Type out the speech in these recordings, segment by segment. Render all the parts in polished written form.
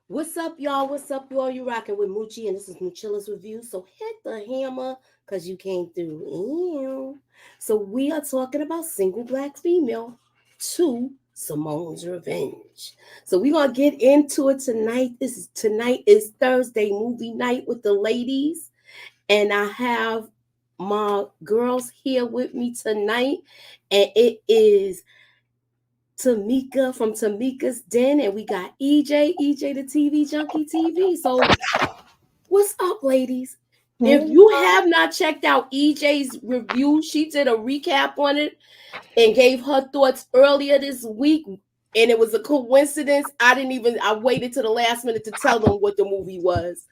What's up, y'all? What's up, y'all? You rocking with Moochie, and this is Moochilla's review. So hit the hammer, cause you came through. Ew. So we are talking about Single Black Female 2, Simone's Revenge. So we're gonna get into it tonight. Tonight is Thursday movie night with the ladies, and I have my girls here with me tonight, and it is Tamika from Tamika's Den, and we got EJ the TV Junkie TV. So, what's up, ladies? If Hey, you have not checked out EJ's review, she did a recap on it and gave her thoughts earlier this week. And it was a coincidence. I waited to the last minute to tell them what the movie was.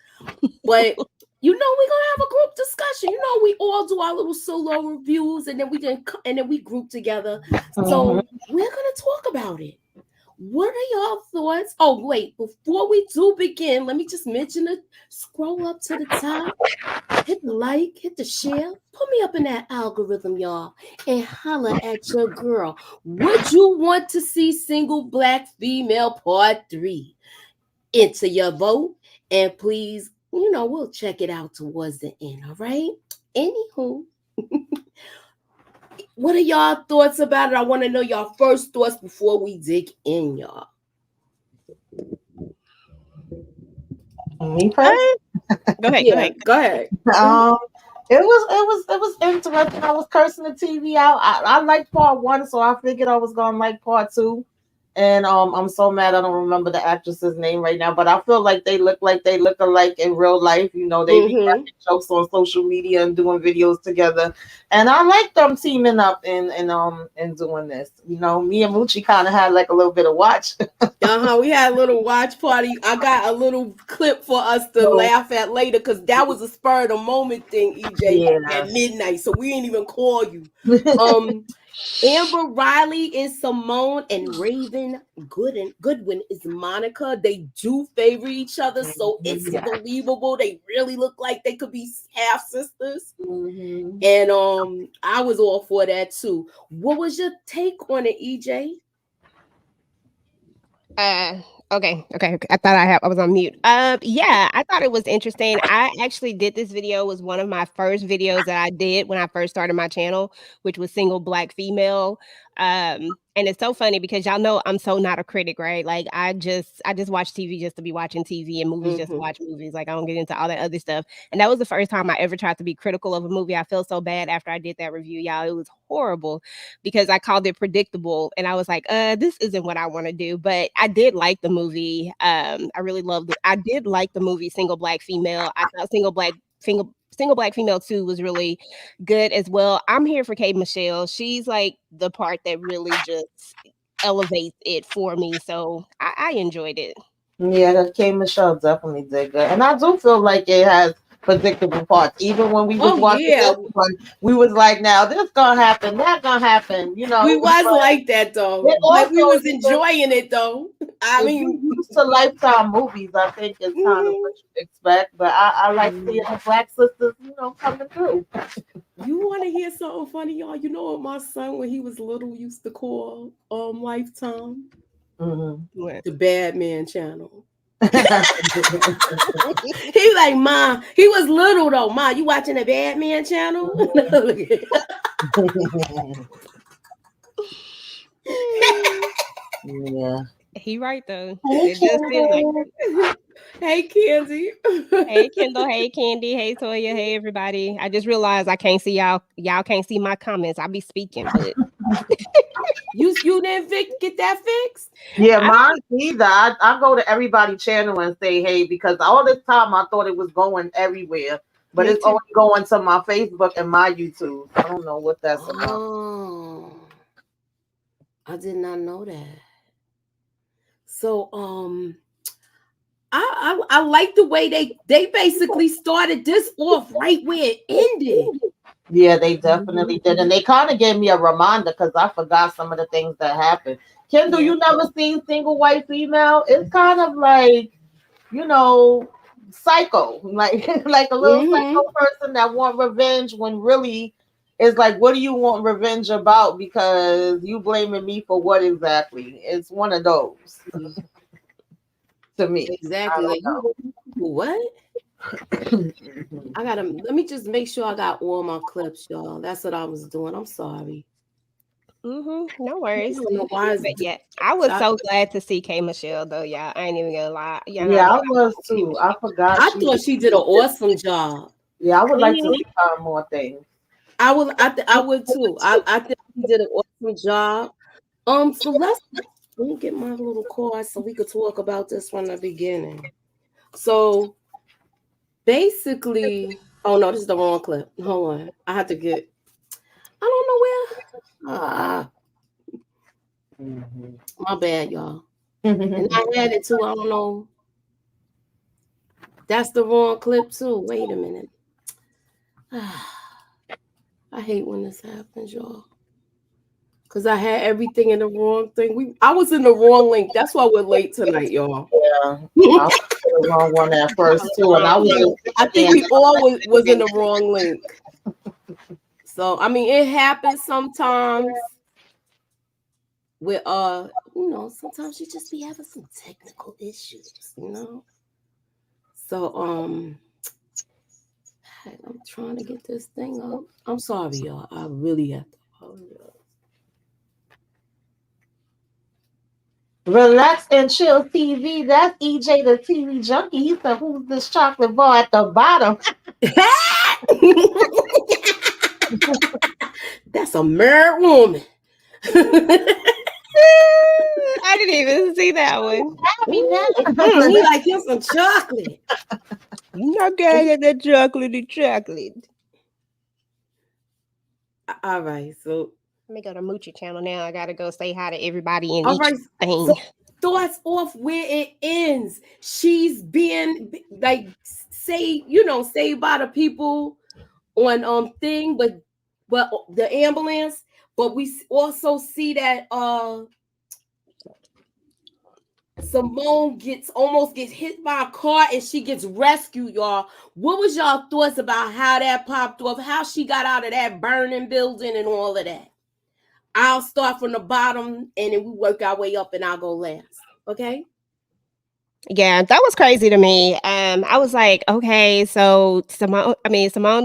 But we're gonna have a group discussion. We all do our little solo reviews, and then we group together. mhm. So we're gonna talk about it. What are y'all thoughts? Oh, wait, before we do begin, let me just mention it. Scroll up to the top, hit the like, hit the share, put me up in that algorithm, y'all, and holla at your girl. Would you want to see Single Black Female Part 3? Enter your vote, and please, we'll check it out towards the end, all right? Anywho, what are y'all thoughts about it? I want to know y'all first thoughts before we dig in, y'all. Me first. Go ahead. Go Yeah, ahead. go ahead. Um, it was interesting. I was cursing the TV out. I liked part one, so I figured I was gonna like part two. And I'm so mad I don't remember the actress's name right now, but I feel like they look alike in real life. They be Mm-hmm. cracking jokes on social media and doing videos together. And I like them teaming up and doing this. Me and Moochie kind of had like a little bit of watch. We had a little watch party. I got a little clip for us to So laugh at later because that was a spur of the moment thing, EJ, yeah. at midnight. So we didn't even call you. Um, Amber Riley is Simone, and Raven Goodwin is Monica. They do favor each other, so it's Yeah. believable. They really look like they could be half sisters. Mhm. And I was all for that too. What was your take on it, EJ? Uh, okay. I thought I was on mute. Yeah, I thought it was interesting. I actually did this video. It was one of my first videos that I did when I first started my channel, which was Single Black Female. And it's so funny because y'all know I'm so not a critic, right? Like I just watch TV just to be watching TV and movies just to Mm-hmm. watch movies. Like I don't get into all that other stuff. And that was the first time I ever tried to be critical of a movie. I felt so bad after I did that review, y'all. It was horrible because I called it predictable and I was like, this isn't what I want to do. But I did like the movie. I really loved it. I did like the movie Single Black Female. I thought Single Black Female 2 was really good as well. I'm here for Kate Michelle. She's like the part that really just elevates it for me. So I enjoyed it. Yeah, that K Michelle definitely did good. And I do feel like it has predictable parts. Even when we was Oh watching yeah, this one, we was like, now this gonna happen, that gonna happen, we was But like that though, it but we also was enjoying it though. I if you mean, used to Lifetime movies, I think it's kind of mhm. what you expect. But I like seeing Mhm. the black sisters, coming through. You want to hear something funny, y'all? You know what my son, when he was little, used to call Lifetime Hmm. What? the Bad Man Channel. He like, Ma, he was little though. Ma, you watching the Bad Man Channel? Yeah. He right though. Hey, It does seem like Kendall. Hey, Kenzie. hey Kendall, hey Candy, hey Toya, hey everybody. I just realized I can't see y'all. Y'all can't see my comments. I be speaking, but you didn't get that fixed? Yeah, I mine either. I go to everybody channel and say hey because all this time I thought it was going everywhere, but Me it's too. only going to my Facebook and my YouTube. I don't know what that's about. Oh, I did not know that. So I like the way they basically started this off right where it ended. Yeah, they Mhm. definitely did, and they kind of gave me a reminder because I forgot some of the things that happened. Kendall, Yeah. you never seen Single White Female? It's kind of like you know psycho, like like a little Mm-hmm. psycho person that want revenge when really it's like, what do you want revenge about? Because you blaming me for what exactly? It's one of those. to me. Exactly. Like what? I gotta let me just make sure I got all my clips, y'all. That's what I was doing. I'm sorry. No I worries. don't know why But yeah, I was I, so glad to see K Michelle though. Yeah, I ain't even gonna lie. Yeah, Yeah, I I was too. I forgot I she. thought she did an awesome job. Yeah, I would like to Mhm. see her on more things. I would too. I think she did an awesome job. So let me get my little card so we could talk about this from the beginning. So basically, oh no, this is the wrong clip. Hold on. I have to get I don't know where. My bad, y'all. And I had it too. I don't know. That's the wrong clip too. Wait a minute. I hate when this happens, y'all. Cause I had everything in the wrong thing. I was in the wrong link. That's why we're late tonight, y'all. Yeah, I was the wrong one at first too, and I was just I think we all was in the wrong link. So I mean, it happens sometimes. With sometimes you just be having some technical issues. So I'm trying to get this thing up. I'm sorry, y'all. I really have to apologize. Relax and Chill TV. That's EJ the TV junkie. He said, "Who's this chocolate bar at the bottom?" That's a married woman. I didn't even see that one. He like him some chocolate. You not gonna get that chocolate. All right, so Let me go to Moochie channel now. I gotta go say hi to everybody in all each right, so thing. starts off where it ends. She's being like saved by the people on but the ambulance, but we also see that Simone almost gets hit by a car and she gets rescued, y'all. What was y'all thoughts about how that popped off, how she got out of that burning building and all of that? I'll start from the bottom and then we work our way up and I'll go last. Okay? Yeah, that was crazy to me. I was like, okay, so Simone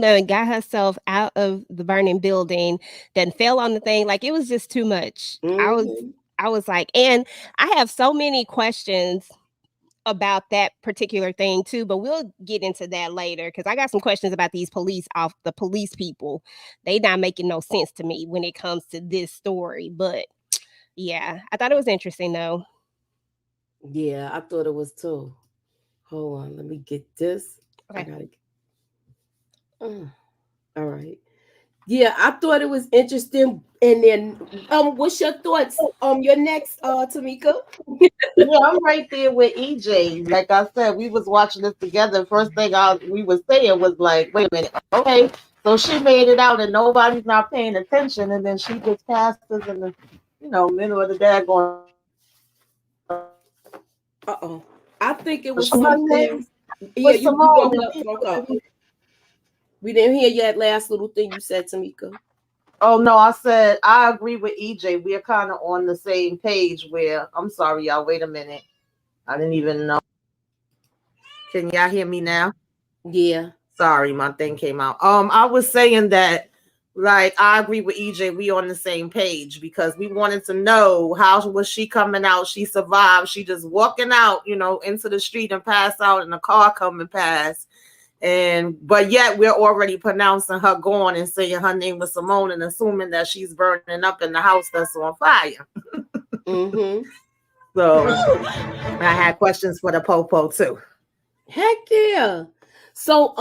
done got herself out of the burning building, then fell on the thing. Like it was just too much. Mm-hmm. I was like, and I have so many questions about that particular thing too, but we'll get into that later because I got some questions about the police people. They not making no sense to me when it comes to this story. But yeah, I thought it was interesting though. Yeah, I thought it was too. Hold on, let me get this. I Okay. gotta. All right. Yeah, I thought it was interesting. And then, what's your thoughts? Your next, Tamika. Yeah, I'm right there with EJ. Like I said, we was watching this together. First thing we was saying was like, "Wait a minute, okay." So she made it out, and nobody's not paying attention, and then she just passes in the, middle of the daggone. Uh-oh. I think it was What's her something. name? Yeah, Was you Simone? broke up. We didn't hear that last little thing you said, Tamika. Oh no, I said I agree with EJ. We are kind of on the same page. Where I'm sorry, y'all. Wait a minute. I didn't even know. Can y'all hear me now? Yeah. Sorry, my thing came out. I was saying that, like, I agree with EJ. We on the same page because we wanted to know how was she coming out. She survived. She just walking out, into the street and pass out, and the car coming past. But yet we're already pronouncing her gone and saying her name was Simone and assuming that she's burning up in the house that's on fire. Mm-hmm. So I had questions for the popo too. Heck yeah. So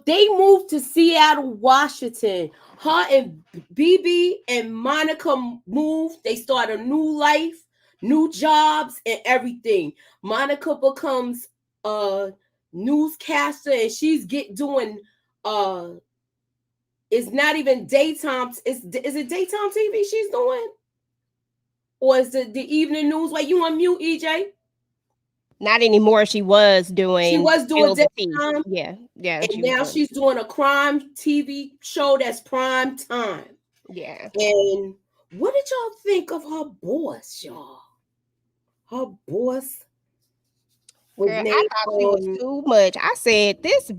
they moved to Seattle, Washington. Her and BB and Monica moved. They start a new life, new jobs, and everything. Monica becomes a newscaster, and she's doing uh. It's not even daytime. Is it daytime TV she's doing, or is it the evening news? Wait, you on mute, EJ? Not anymore. She was She doing was doing Spill the Tea. daytime. Yeah, And she was now doing. she's doing a crime TV show that's prime time. Yeah. And what did y'all think of her boss, y'all? Her boss. was Girl, I named thought she was too much. I said this.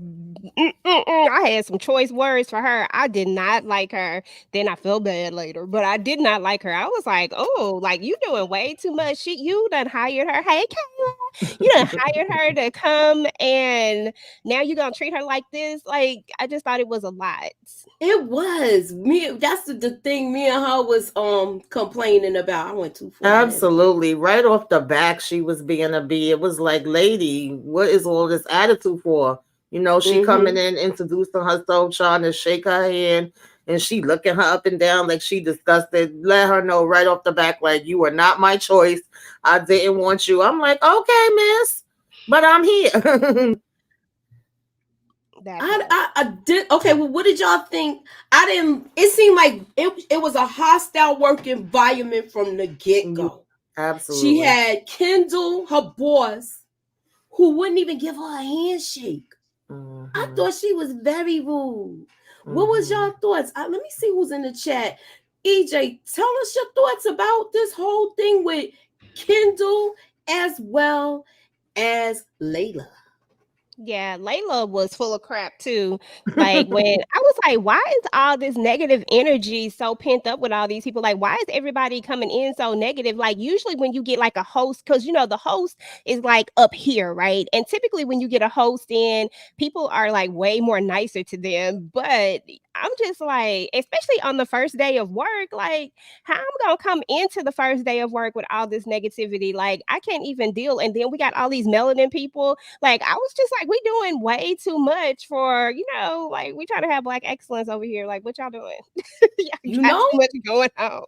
I had some choice words for her. I did not like her. Then I felt bad later, but I did not like her. I was like, oh, like you doing way too much. You done hired her. Hey, Kayla, you done hired her to come, and now you gonna treat her like this. Like I just thought it was a lot. It was me. That's the thing. Me and her was complaining about. I went too far ahead. Absolutely. Right off the back, she was being a bee. It was like, lady, what is all this attitude for? She coming Mm-hmm. in, introducing herself, trying to shake her hand, and she looking her up and down like she disgusted. Let her know right off the back, like, you are not my choice. I didn't want you. I'm like, okay, miss, but I'm here. That part. I did okay. Well, what did y'all think? I didn't. It seemed like it was a hostile work environment from the get Yeah, go. She absolutely. had Kendall, her boss, who wouldn't even give her a handshake. I Hmm. thought she was very rude. What was Hmm. y'all thoughts? Let me see who's in the chat. EJ, tell us your thoughts about this whole thing with Kendall as well as Layla. Yeah, Layla was full of crap too. Like when I was like, why is all this negative energy so pent up with all these people? Like, why is everybody coming in so negative? Like, usually when you get like a host, because the host is like up here, right? And typically when you get a host in, people are like way more nicer to them. But I'm just like, especially on the first day of work, like, how I'm gonna come into the first day of work with all this negativity? Like, I can't even deal. And then we got all these melanin people like I was just like, we doing way too much for, like we trying to have black excellence over here. Like, what y'all doing? Y'all You got know, too much going on.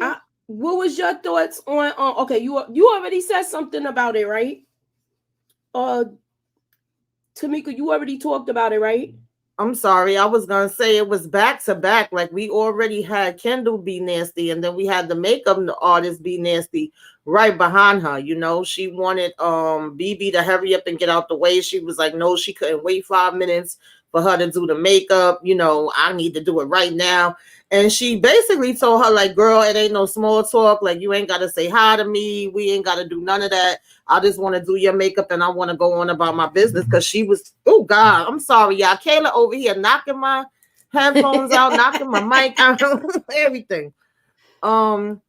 I, what was your thoughts on? Okay, you already said something about it, right? Uh, Tamika, you already talked about it, right? I'm sorry, I was gonna say it was back to back. Like we already had Kendall be nasty, and then we had the makeup artist be nasty right behind her. She wanted BB to hurry up and get out the way. She was like, no, she couldn't wait 5 minutes for her to do the makeup. I need to do it right now. And she basically told her, like, girl, it ain't no small talk. Like, you ain't gotta say hi to me. We ain't gotta do none of that. I just want to do your makeup and I want to go on about my business because she was, oh God, I'm sorry, y'all. Kayla over here knocking my headphones out, knocking my mic out, everything. Um,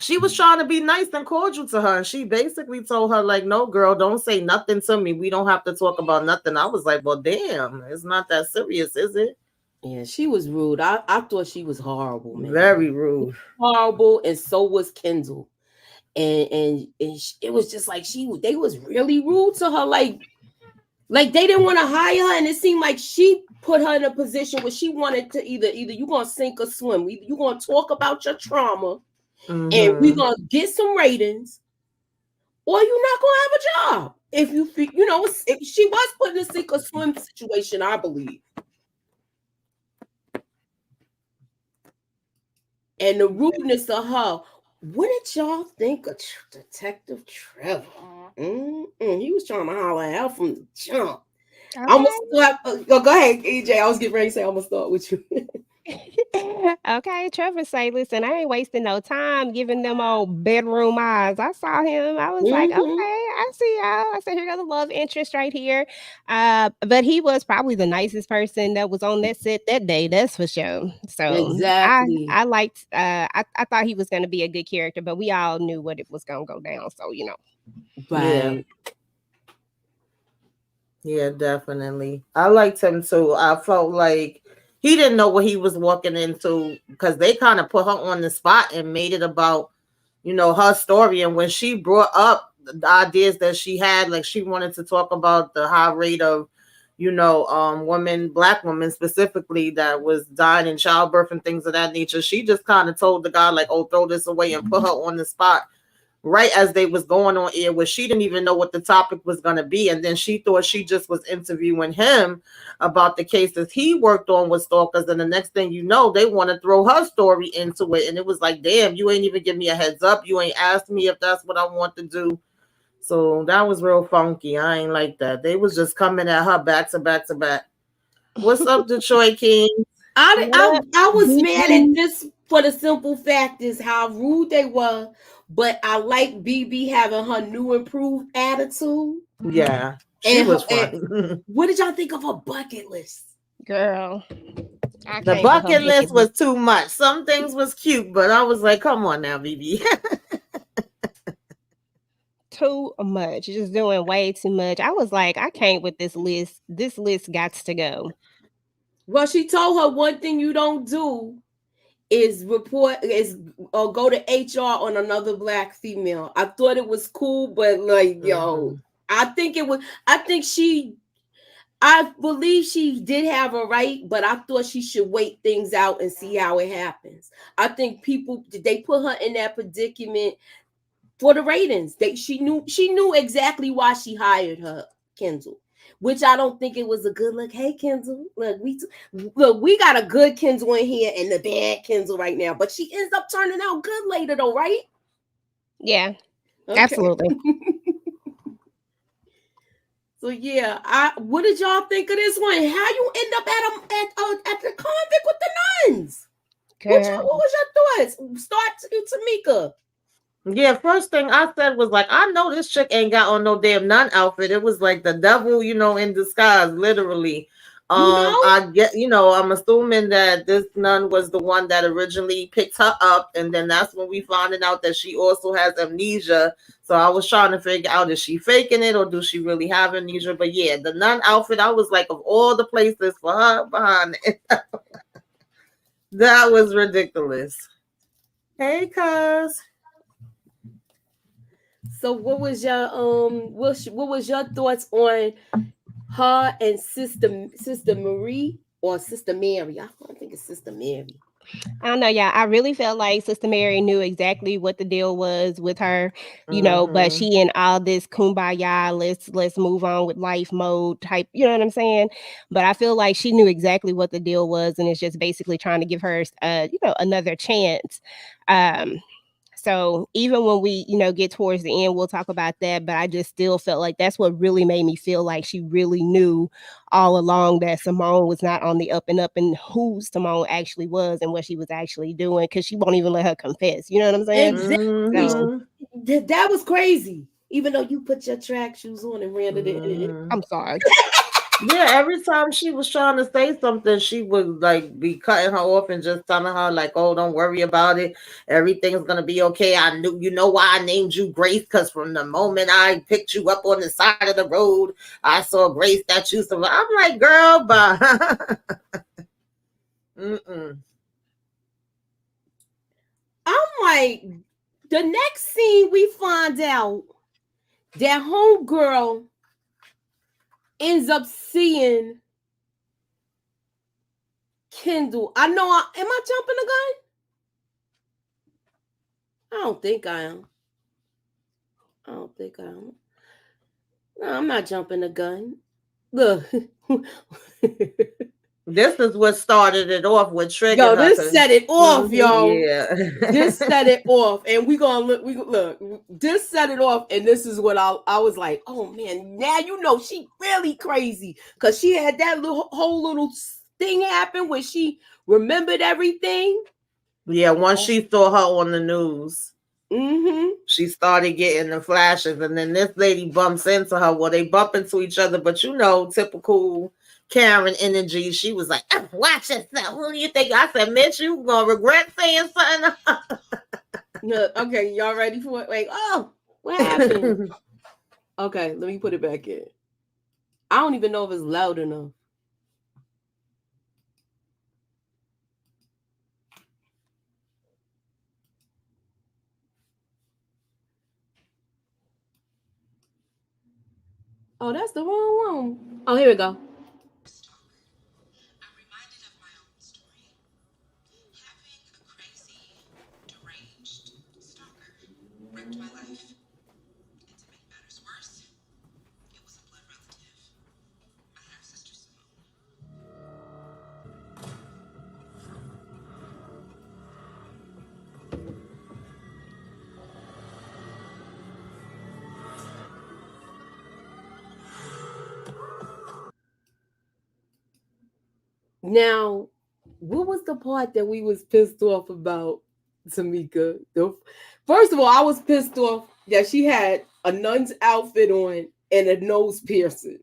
she was trying to be nice and cordial to her, and she basically told her, like, no, girl, don't say nothing to me. We don't have to talk about nothing. I was like, well, damn, it's not that serious, is it? Yeah, she was rude. I thought she was horrible, man. Very rude. Horrible, and so was Kendall. And it was just like they was really rude to her. Like they didn't want to hire her, and it seemed like she put her in a position where she wanted to either you gonna sink or swim. You gonna talk about your trauma, and we Mm-hmm. gonna get some ratings, or you're not gonna have a job. If you feel, if she was put in a sink or swim situation, I believe. And the rudeness of her. What did y'all think of Detective Trevor? He was trying to holler out from the jump. I'm Okay. gonna start. Go ahead, EJ. I was getting ready to say I'm gonna start with you. Okay, Trevor say, listen, I ain't wasting no time giving them old bedroom eyes. I saw him. I was like, okay, Mm-hmm. I see y'all. I said, here go the love interest right here. But he was probably the nicest person that was on that set that day. That's for sure. So Exactly. I liked. I thought he was going to be a good character, but we all knew what it was going to go down. So Yeah. Right. Yeah, definitely. I liked him too. I felt like he didn't know what he was walking into because they kind of put her on the spot and made it about, her story. And when she brought up the ideas that she had, like she wanted to talk about the high rate of, black women specifically that was dying in childbirth and things of that nature. She just kind of told the guy, like, oh, throw this away and put her on the spot right as they was going on air where she didn't even know what the topic was going to be, and then she thought she just was interviewing him about the cases he worked on with stalkers, and the next thing you know they want to throw her story into it, and it was like, damn, you ain't even give me a heads up, you ain't asked me if that's what I want to do. So that was real funky. I ain't like that. They was just coming at her back to back to back. What's up, Detroit King? I, what I up, I was mad at BG? this for the simple fact is how rude they were but I like BB having her new improved attitude. Yeah, she And, was and fun. what did y'all think of her bucket list? Girl, I The came with her bucket list bucket was list. too much. Some things was cute, but I was like, come on now, BB. Too much. Just doing way too much. I was like, I can't with this list. This list got to go. Well, she told her one thing you don't do is go to HR on another black female. I thought it was cool, but like, yo, Mhm. I think it was. I believe she did have a right, but I thought she should wait things out and see how it happens. I think they put her in that predicament for the ratings. She knew exactly why she hired her, Kendall. Which I don't think it was a good look. Hey Kendall, we got a good Kendall in here and the bad Kendall right now, but she ends up turning out good later though, right? Yeah, Okay. absolutely. So yeah, I what did y'all think of this one? How you end up at the convict with the nuns? Girl. What was your thoughts? Start to Tamika. Yeah, first thing I said was like, I know this chick ain't got on no damn nun outfit. It was like the devil, in disguise, literally. You know? I'm assuming that this nun was the one that originally picked her up, and then that's when we finding out that she also has amnesia. So I was trying to figure out, is she faking it or do she really have amnesia? But yeah, the nun outfit, I was like, of all the places for her behind it, that was ridiculous. Hey, cuz. So what was your thoughts on her and Sister Marie or Sister Mary? I think it's Sister Mary. I don't know, yeah. I really felt like Sister Mary knew exactly what the deal was with her, but Mm-hmm. she in all this kumbaya, let's move on with life mode type, you know what I'm saying? But I feel like she knew exactly what the deal was and it's just basically trying to give her another chance. Um so even when we, get towards the end, we'll talk about that. But I just still felt like that's what really made me feel like she really knew all along that Simone was not on the up and up and who Simone actually was and what she was actually doing because she won't even let her confess. You know what I'm saying? Exactly. So Mm-hmm. That was crazy. Even though you put your track shoes on and ran it. Mm-hmm. I'm sorry. Yeah, every time she was trying to say something, she would like be cutting her off and just telling her like, "Oh, don't worry about it. Everything's gonna be okay. I knew, you know why I named you Grace? Because from the moment I picked you up on the side of the road, I saw Grace that you survived." I'm like, girl, but mm-mm. I'm like, the next scene we find out that homegirl ends up seeing Kendall. I know. Am I jumping the gun? I don't think I am. I don't think I am. No, I'm not jumping the gun. Look. This is what started it off with triggered Yo, her. this 'Cause, set it off, yo. This yeah. set it off, and we gonna look. This set it off, and this is what I was like. Oh man, now you know she really crazy because she had that whole little thing happen where she remembered everything. Yeah, once she saw her on the news, Mm-hmm. she started getting the flashes, and then this lady bumps into her. Well, they bump into each other, but typical Karen energy. She was like, "Watch yourself. Who do you think?" I said, "Mitch, you gonna regret saying No, okay, y'all ready for it? Like, oh, what happened? something." Okay, let me put it back in. I don't even know if it's loud enough. Oh, that's the wrong one. Oh, here we go. I'm reminded of my own story. Having a crazy, deranged stalker wrecked my life. And to make matters worse, it was a blood relative, my half sister Simone. Now, what was the part that we was pissed off about? Tamika. First of all, I was pissed off that she had a nun's outfit on and a nose piercing.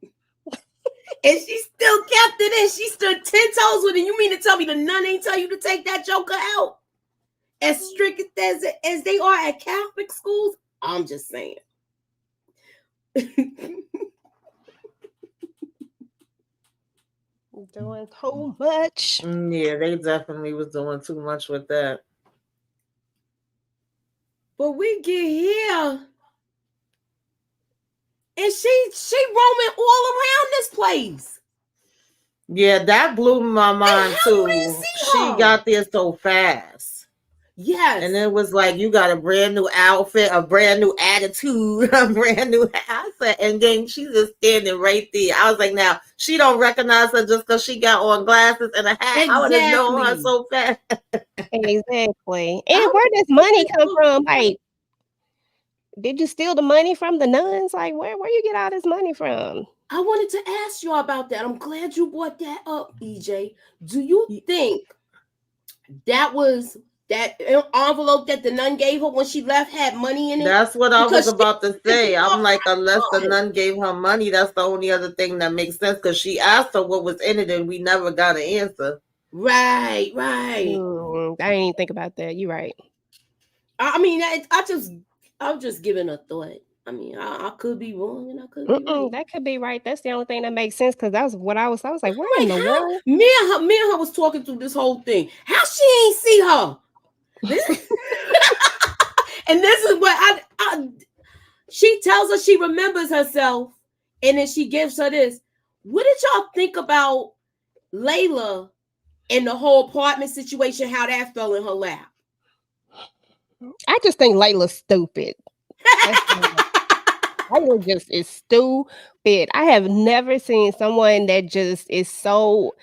And she still kept it in. She stood 10 toes with it. You mean to tell me the nun ain't tell you to take that joker out? As strict as they are at Catholic schools? I'm just saying. Doing too much. Yeah, they definitely was doing too much with that. But we get here, and she roaming all around this place. Yeah, that blew my mind how you didn't too. see She her? got there so fast. Yes. And it was like, you got a brand new outfit, a brand new attitude, a brand new outfit. And then she's just standing right there. I was like, now, she don't recognize her just because she got on glasses and a hat. Exactly. I would have known her so fast. Exactly. And where does money come from? Like, did you steal the money from the nuns? Like, where you get all this money from? I wanted to ask you about that. I'm glad you brought that up, EJ. Do you think that was that envelope that the nun gave her when she left had money in it? That's what I was about to say. I'm like, unless the nun gave her money, that's the only other thing that makes sense, because she asked her what was in it and we never got an answer. Right. I didn't even think about that. You're right. I mean, I'm just giving a thought. I mean, I could be wrong and I could be right. That could be right. That's the only thing that makes sense, because that's what I was like, where like, in the world? Me and her was talking through this whole thing. How she ain't see her? And this is what she tells her she remembers herself, and then she gives her this. What did y'all think about Layla and the whole apartment situation? How that fell in her lap? I just think Layla's stupid. Layla just is stupid. I have never seen someone that just is so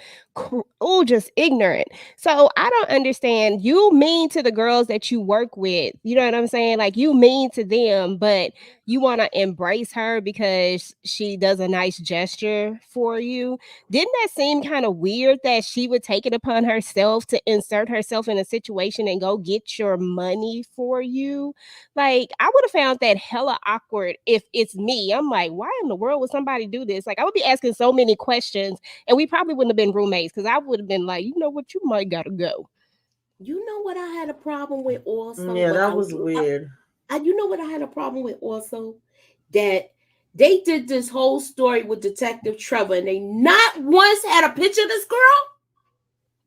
just ignorant. So I don't understand. You mean to the girls that you work with, you know what I'm saying? Like, you mean to them, but you want to embrace her because she does a nice gesture for you. Didn't that seem kind of weird that she would take it upon herself to insert herself in a situation and go get your money for you? Like, I would have found that hella awkward if it's me. I'm like, why in the world would somebody do this? Like, I would be asking so many questions, and we probably wouldn't have been roommates, because I would have been like, you know what, you might gotta go. You know what I had a problem with also? Yeah, that was weird. You know what I had a problem with also? That they did this whole story with Detective Trevor, and they not once had a picture of this girl.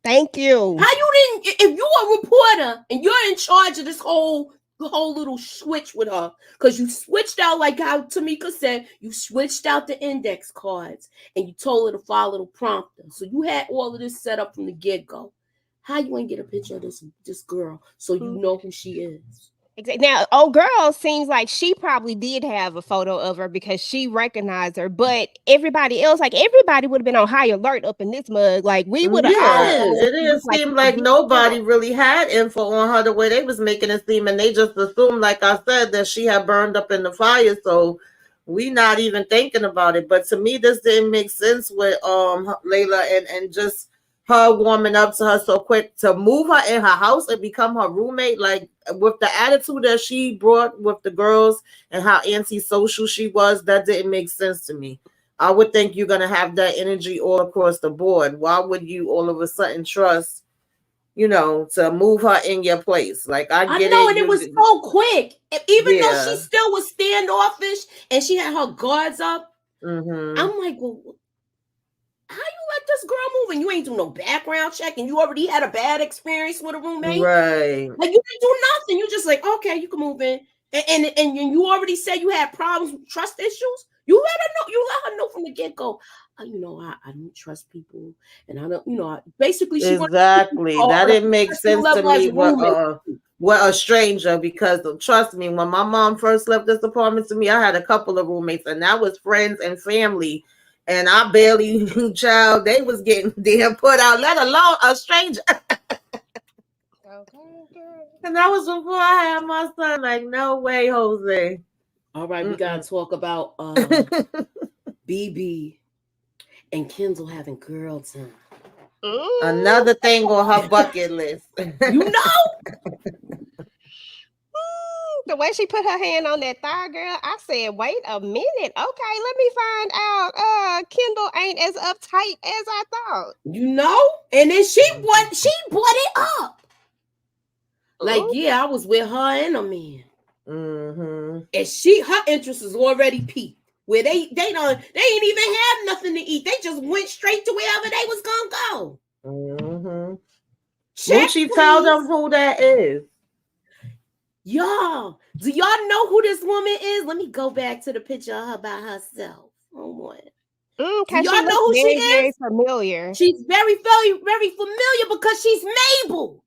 Thank you. How you didn't? If you're a reporter and you're in charge of this whole little switch with her, because you switched out, like how Tamika said, you switched out the index cards and you told her to follow the prompter. So you had all of this set up from the get-go. How you ain't get a picture of this girl so you know who she is? Exactly. Now, old girl seems like she probably did have a photo of her because she recognized her, but everybody else, like, everybody would have been on high alert up in this mug. Like, we would have all. It didn't seem like nobody really had info on her the way they was making it seem, and they just assumed, like I said, that she had burned up in the fire. So we not even thinking about it. But to me, this didn't make sense with Layla and just her warming up to her so quick to move her in her house and become her roommate, like with the attitude that she brought with the girls and how antisocial she was. That didn't make sense to me. I would think you're going to have that energy all across the board. Why would you all of a sudden trust, to move her in your place? Like, I get know, it. and it was so quick. Even though she still was standoffish and she had her guards up, I'm like, well, how you let this girl move and you ain't do no background check and you already had a bad experience with a roommate? Right. Like, you didn't do nothing. You just like, okay, you can move in. And you already said you had problems with trust issues. You let her know. You let her know from the get-go. I don't trust people, and I don't. Basically, she exactly that didn't make sense to me. What a stranger, because trust me, when my mom first left this apartment to me, I had a couple of roommates, and that was friends and family, and I barely child. They was getting damn put out, let alone a stranger. And that was before I had my son. Like, no way, Jose. All right, we gotta talk about BB and Kendall having girl time. Another thing on her bucket list. You know? The way she put her hand on that thigh, girl, I said, wait a minute. Okay, let me find out. Kendall ain't as uptight as I thought. You know? And then she brought it up. Like, Ooh. yeah, I was with her and a man. Mm-hmm. And her interest is already peaked. Where they ain't even have nothing to eat. They just went straight to wherever they was gonna go. Mm-hmm. Check, Moochie, tell please. them who that is. Y'all, do y'all know who this woman is? Let me go back to the picture of her by herself. Oh boy. Do Cause she y'all looks know who she very, very is? familiar. She's very familiar because she's Mabel.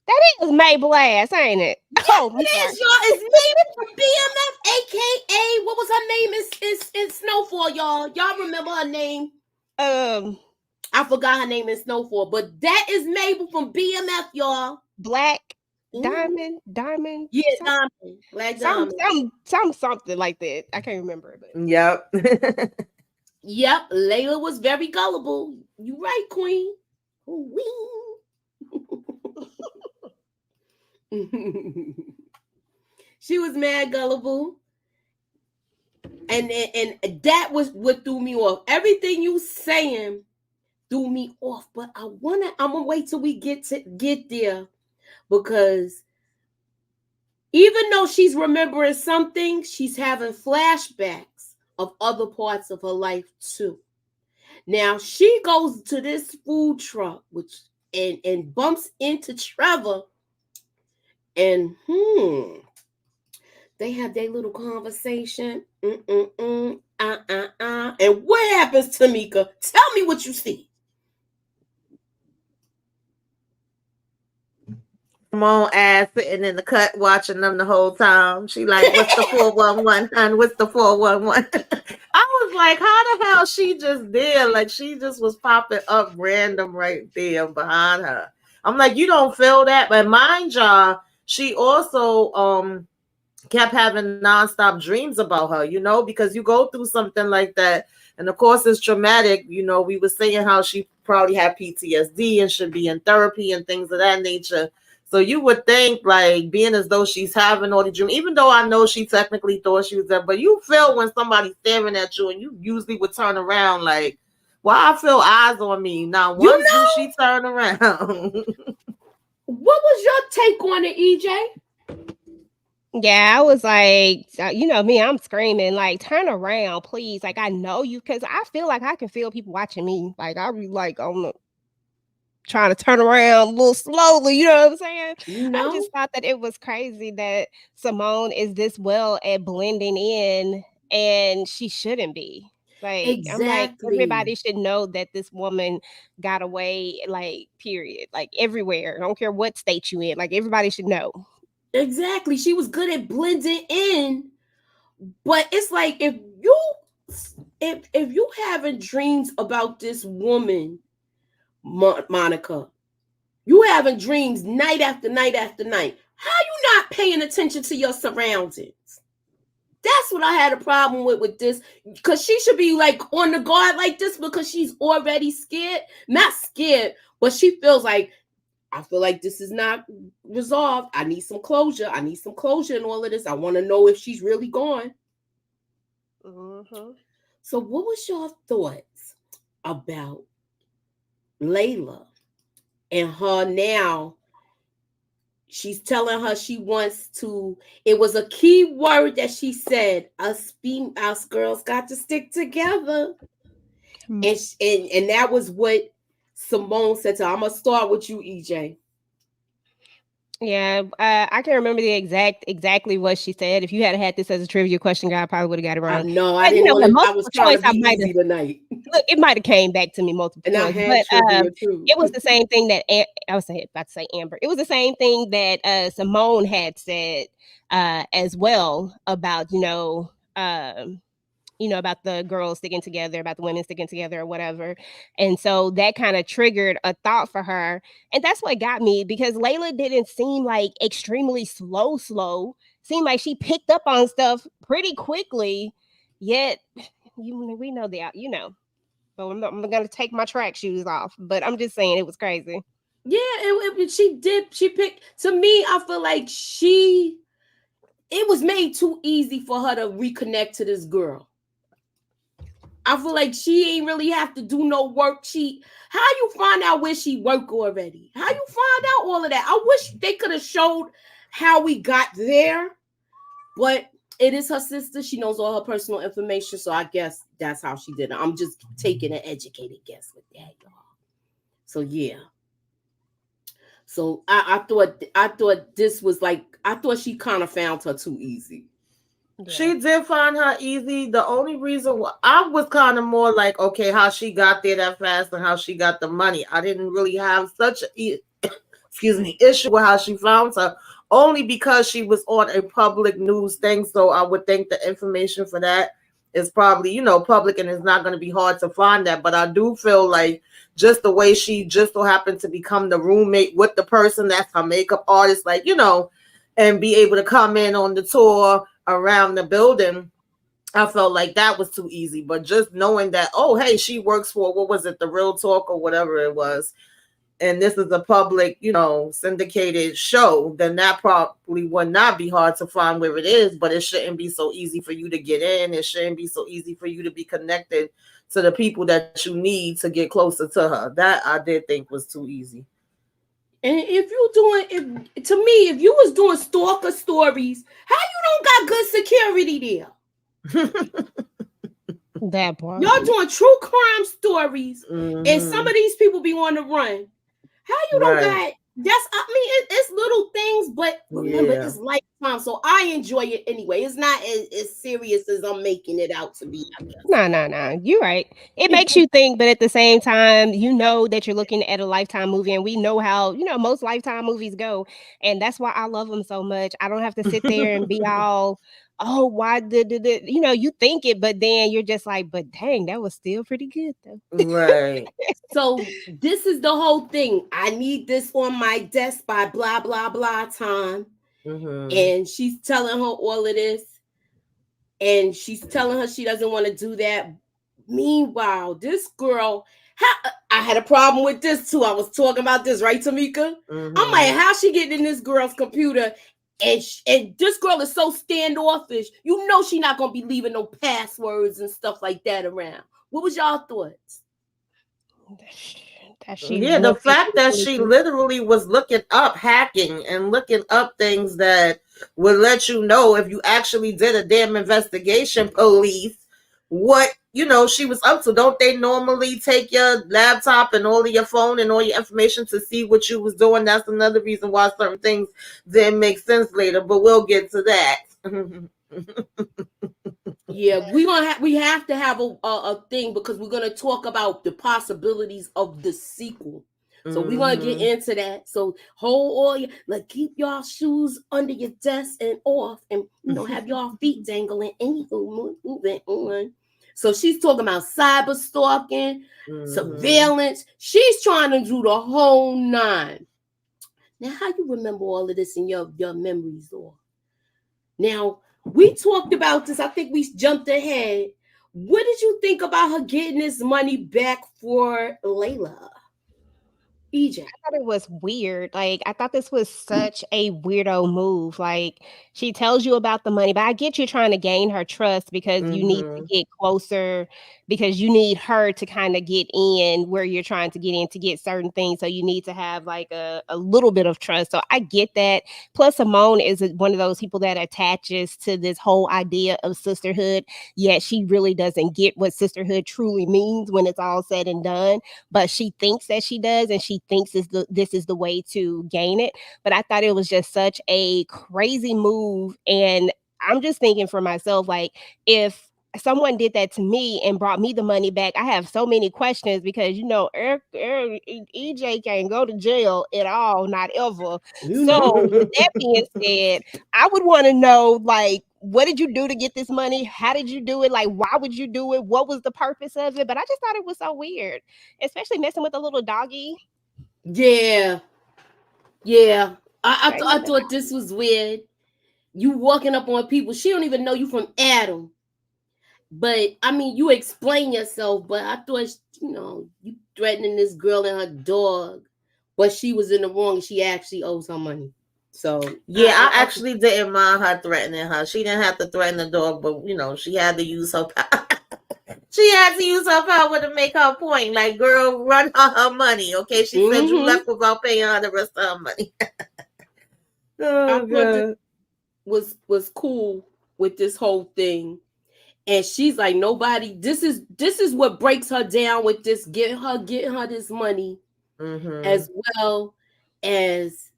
That is Mabel ass, ain't it? Yes, Oh, I'm it sorry. is, y'all. It's Mabel from BMF, aka what was her name in Snowfall, y'all. Y'all remember her name? Um, I forgot her name in Snowfall, but that is Mabel from BMF, y'all. Black Mhm. Diamond, Yeah, Diamond, Black Diamond. something like that. I can't remember it, but Yep. Yep, Layla was very gullible. You right, Queen. She was mad gullible. And that was what threw me off. Everything you saying threw me off. But I'm gonna wait till we get there, because even though she's remembering something, she's having flashbacks of other parts of her life too. Now she goes to this food truck, which and bumps into Trevor, and they have their little conversation. And what happens, Tamika? Tell me what you see. Simone ass sitting in the cut watching them the whole time. She like, what's the 411, hon? What's the 411? I was like, how the hell she just there? Like she just was popping up random right there behind her. I'm like, you don't feel that? But mind y'all, she also kept having nonstop dreams about her, because you go through something like that. And of course, it's traumatic. We were saying how she probably had PTSD and should be in therapy and things of that nature. So you would think, like, being as though she's having all the dreams, even though I know she technically thought she was there, but you feel when somebody's staring at you, and you usually would turn around like, why I feel eyes on me? Now, You once do know, she turn around? what was your take on it, EJ? yeah, I was like, you know me, I'm screaming like, turn around, please. Like I know you, because I feel like I can feel people watching me. Like I be like on the trying to turn around a little slowly, you know what I'm saying? You I know, just thought that it was crazy that Simone is this well at blending in and she shouldn't be. Like, I'm like, exactly. everybody should know that this woman got away, like, period. Like, everywhere. I don't care what state you in. Like, everybody should know. Exactly. She was good at blending in, but it's like if you having dreams about this woman, Monica, you having dreams night after night after night. How you not paying attention to your surroundings? That's what I had a problem with this, because she should be like on the guard like this, because she's already scared. Not scared, but she feels like, I feel like this is not resolved. I need some closure. I need some closure in all of this. I want to know if she's really gone. Mm-hmm. So, what was your thoughts about Layla and her now? She's telling her she wants to. It was a key word that she said. Us girls got to stick together, and that was what Simone said to her. I'm gonna start with you, EJ. Yeah, I can't remember the exactly what she said. If you had this as a trivia question, guy, I probably would have got it wrong. No, I But you didn't know want what? to. I was Multiple trying choice, to I be might have easy tonight, look. It might have came back to me multiple and I choice, had but trivia too. it was the same thing that I was about to say Amber. It was the same thing that Simone had said as well about about the girls sticking together, about the women sticking together or whatever. And so that kind of triggered a thought for her. And that's what got me, because Layla didn't seem like extremely slow. Seemed like she picked up on stuff pretty quickly. Yet, we know but I'm going to take my track shoes off. But I'm just saying it was crazy. Yeah, she did. She picked. To me, I feel like she it was made too easy for her to reconnect to this girl. I feel like she ain't really have to do no work. How you find out where she work already? How you find out all of that? I wish they could have showed how we got there, but it is her sister. She knows all her personal information, so I guess that's how she did it. I'm just taking an educated guess with that, y'all. So yeah. So I thought this was like, I thought she kind of found her too easy. Yeah. She did find her easy. The only reason I was kind of more like, okay, how she got there that fast and how she got the money. I didn't really have such a excuse me, issue with how she found her, only because she was on a public news thing. So I would think the information for that is probably, public, and it's not going to be hard to find that. But I do feel like just the way she just so happened to become the roommate with the person that's her makeup artist, like, and be able to come in on the tour around the building. I felt like that was too easy. But just knowing that, oh, hey, she works for, what was it, the Real Talk or whatever it was, and this is a public, syndicated show, then that probably would not be hard to find where it is, but it shouldn't be so easy for you to get in. It shouldn't be so easy for you to be connected to the people that you need to get closer to her. That I did think was too easy. And to me, if you was doing stalker stories, how you don't got good security there? That part. Y'all doing true crime stories, Mm-hmm. and some of these people be on the run. How you don't got? It's little things, but remember, it's lifetime, so I enjoy it anyway. It's not as serious as I'm making it out to be, I guess. No. You're right. It makes you think, but at the same time, you know that you're looking at a Lifetime movie, and we know how, most Lifetime movies go. And that's why I love them so much. I don't have to sit there and be all, oh, why did you think it, but then you're just like, but dang, that was still pretty good though. Right. So this is the whole thing. I need this on my desk by blah blah blah time. Mm-hmm. And she's telling her all of this, and she's telling her she doesn't want to do that. Meanwhile, this girl, I had a problem with this too. I was talking about this, right, Tamika? Mm-hmm. I'm like, how she getting in this girl's computer? And this girl is so standoffish. You know she not gonna be leaving no passwords and stuff like that around. What was y'all thoughts? The fact that she literally was looking up hacking and looking up things that would let you know if you actually did a damn investigation, police, what she was up to. Don't they normally take your laptop and all of your phone and all your information to see what you was doing? That's another reason why certain things didn't make sense later, but we'll get to that. Yeah, we have to have a thing, because we're gonna talk about the possibilities of the sequel. So we're gonna get into that. So hold all keep y'all shoes under your desk and off, and have y'all feet dangling. Anywho, moving on. So she's talking about cyber stalking, surveillance. She's trying to do the whole nine. Now, how you remember all of this in your memories, or now? We talked about this. I think we jumped ahead. What did you think about her getting this money back for Layla? EJ. I thought it was weird. Like, I thought this was such a weirdo move. Like, she tells you about the money, but I get you trying to gain her trust because you need to get closer, because you need her to kind of get in where you're trying to get in to get certain things. So you need to have like a little bit of trust. So I get that. Plus, Simone is one of those people that attaches to this whole idea of sisterhood, yet she really doesn't get what sisterhood truly means when it's all said and done. But she thinks that she does, and she thinks this is the way to gain it. But I thought it was just such a crazy move. And I'm just thinking for myself, like, if someone did that to me and brought me the money back, I have so many questions, because EJ can't go to jail at all, not ever. So with that being said, I would want to know, like, what did you do to get this money? How did you do it? Like, why would you do it? What was the purpose of it? But I just thought it was so weird, especially messing with a little doggy. Yeah. I thought this was weird. You walking up on people, she don't even know you from Adam. But I mean, you explain yourself. But I thought, you threatening this girl and her dog, but she was in the wrong. She actually owes her money. So Yeah, I actually didn't mind her threatening her. She didn't have to threaten the dog, but she had to use her power. She had to use her power to make her point. Like, girl, run her money. Okay, she said you left without paying her the rest of her money. I Oh thought this god. was cool with this whole thing. And she's like, nobody, this is what breaks her down with this, getting her this money, as well as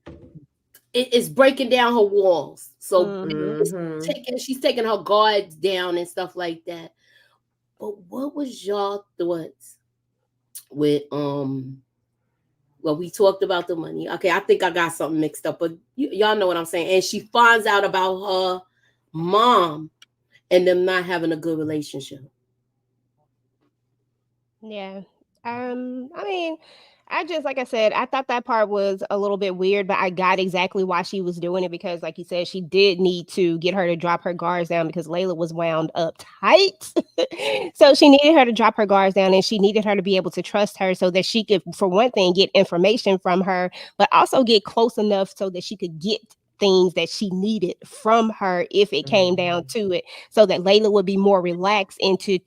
it is breaking down her walls. So she's taking her guards down and stuff like that. But what was y'all thoughts with well, we talked about the money. Okay, I think I got something mixed up, but y'all know what I'm saying. And she finds out about her mom and them not having a good relationship. Yeah. I mean, I just like I said, I thought that part was a little bit weird, but I got exactly why she was doing it because, like you said, she did need to get her to drop her guards down because Layla was wound up tight. So she needed her to drop her guards down and she needed her to be able to trust her so that she could, for one thing, get information from her, but also get close enough so that she could get things that she needed from her if it came down to it, so that Layla would be more relaxed into,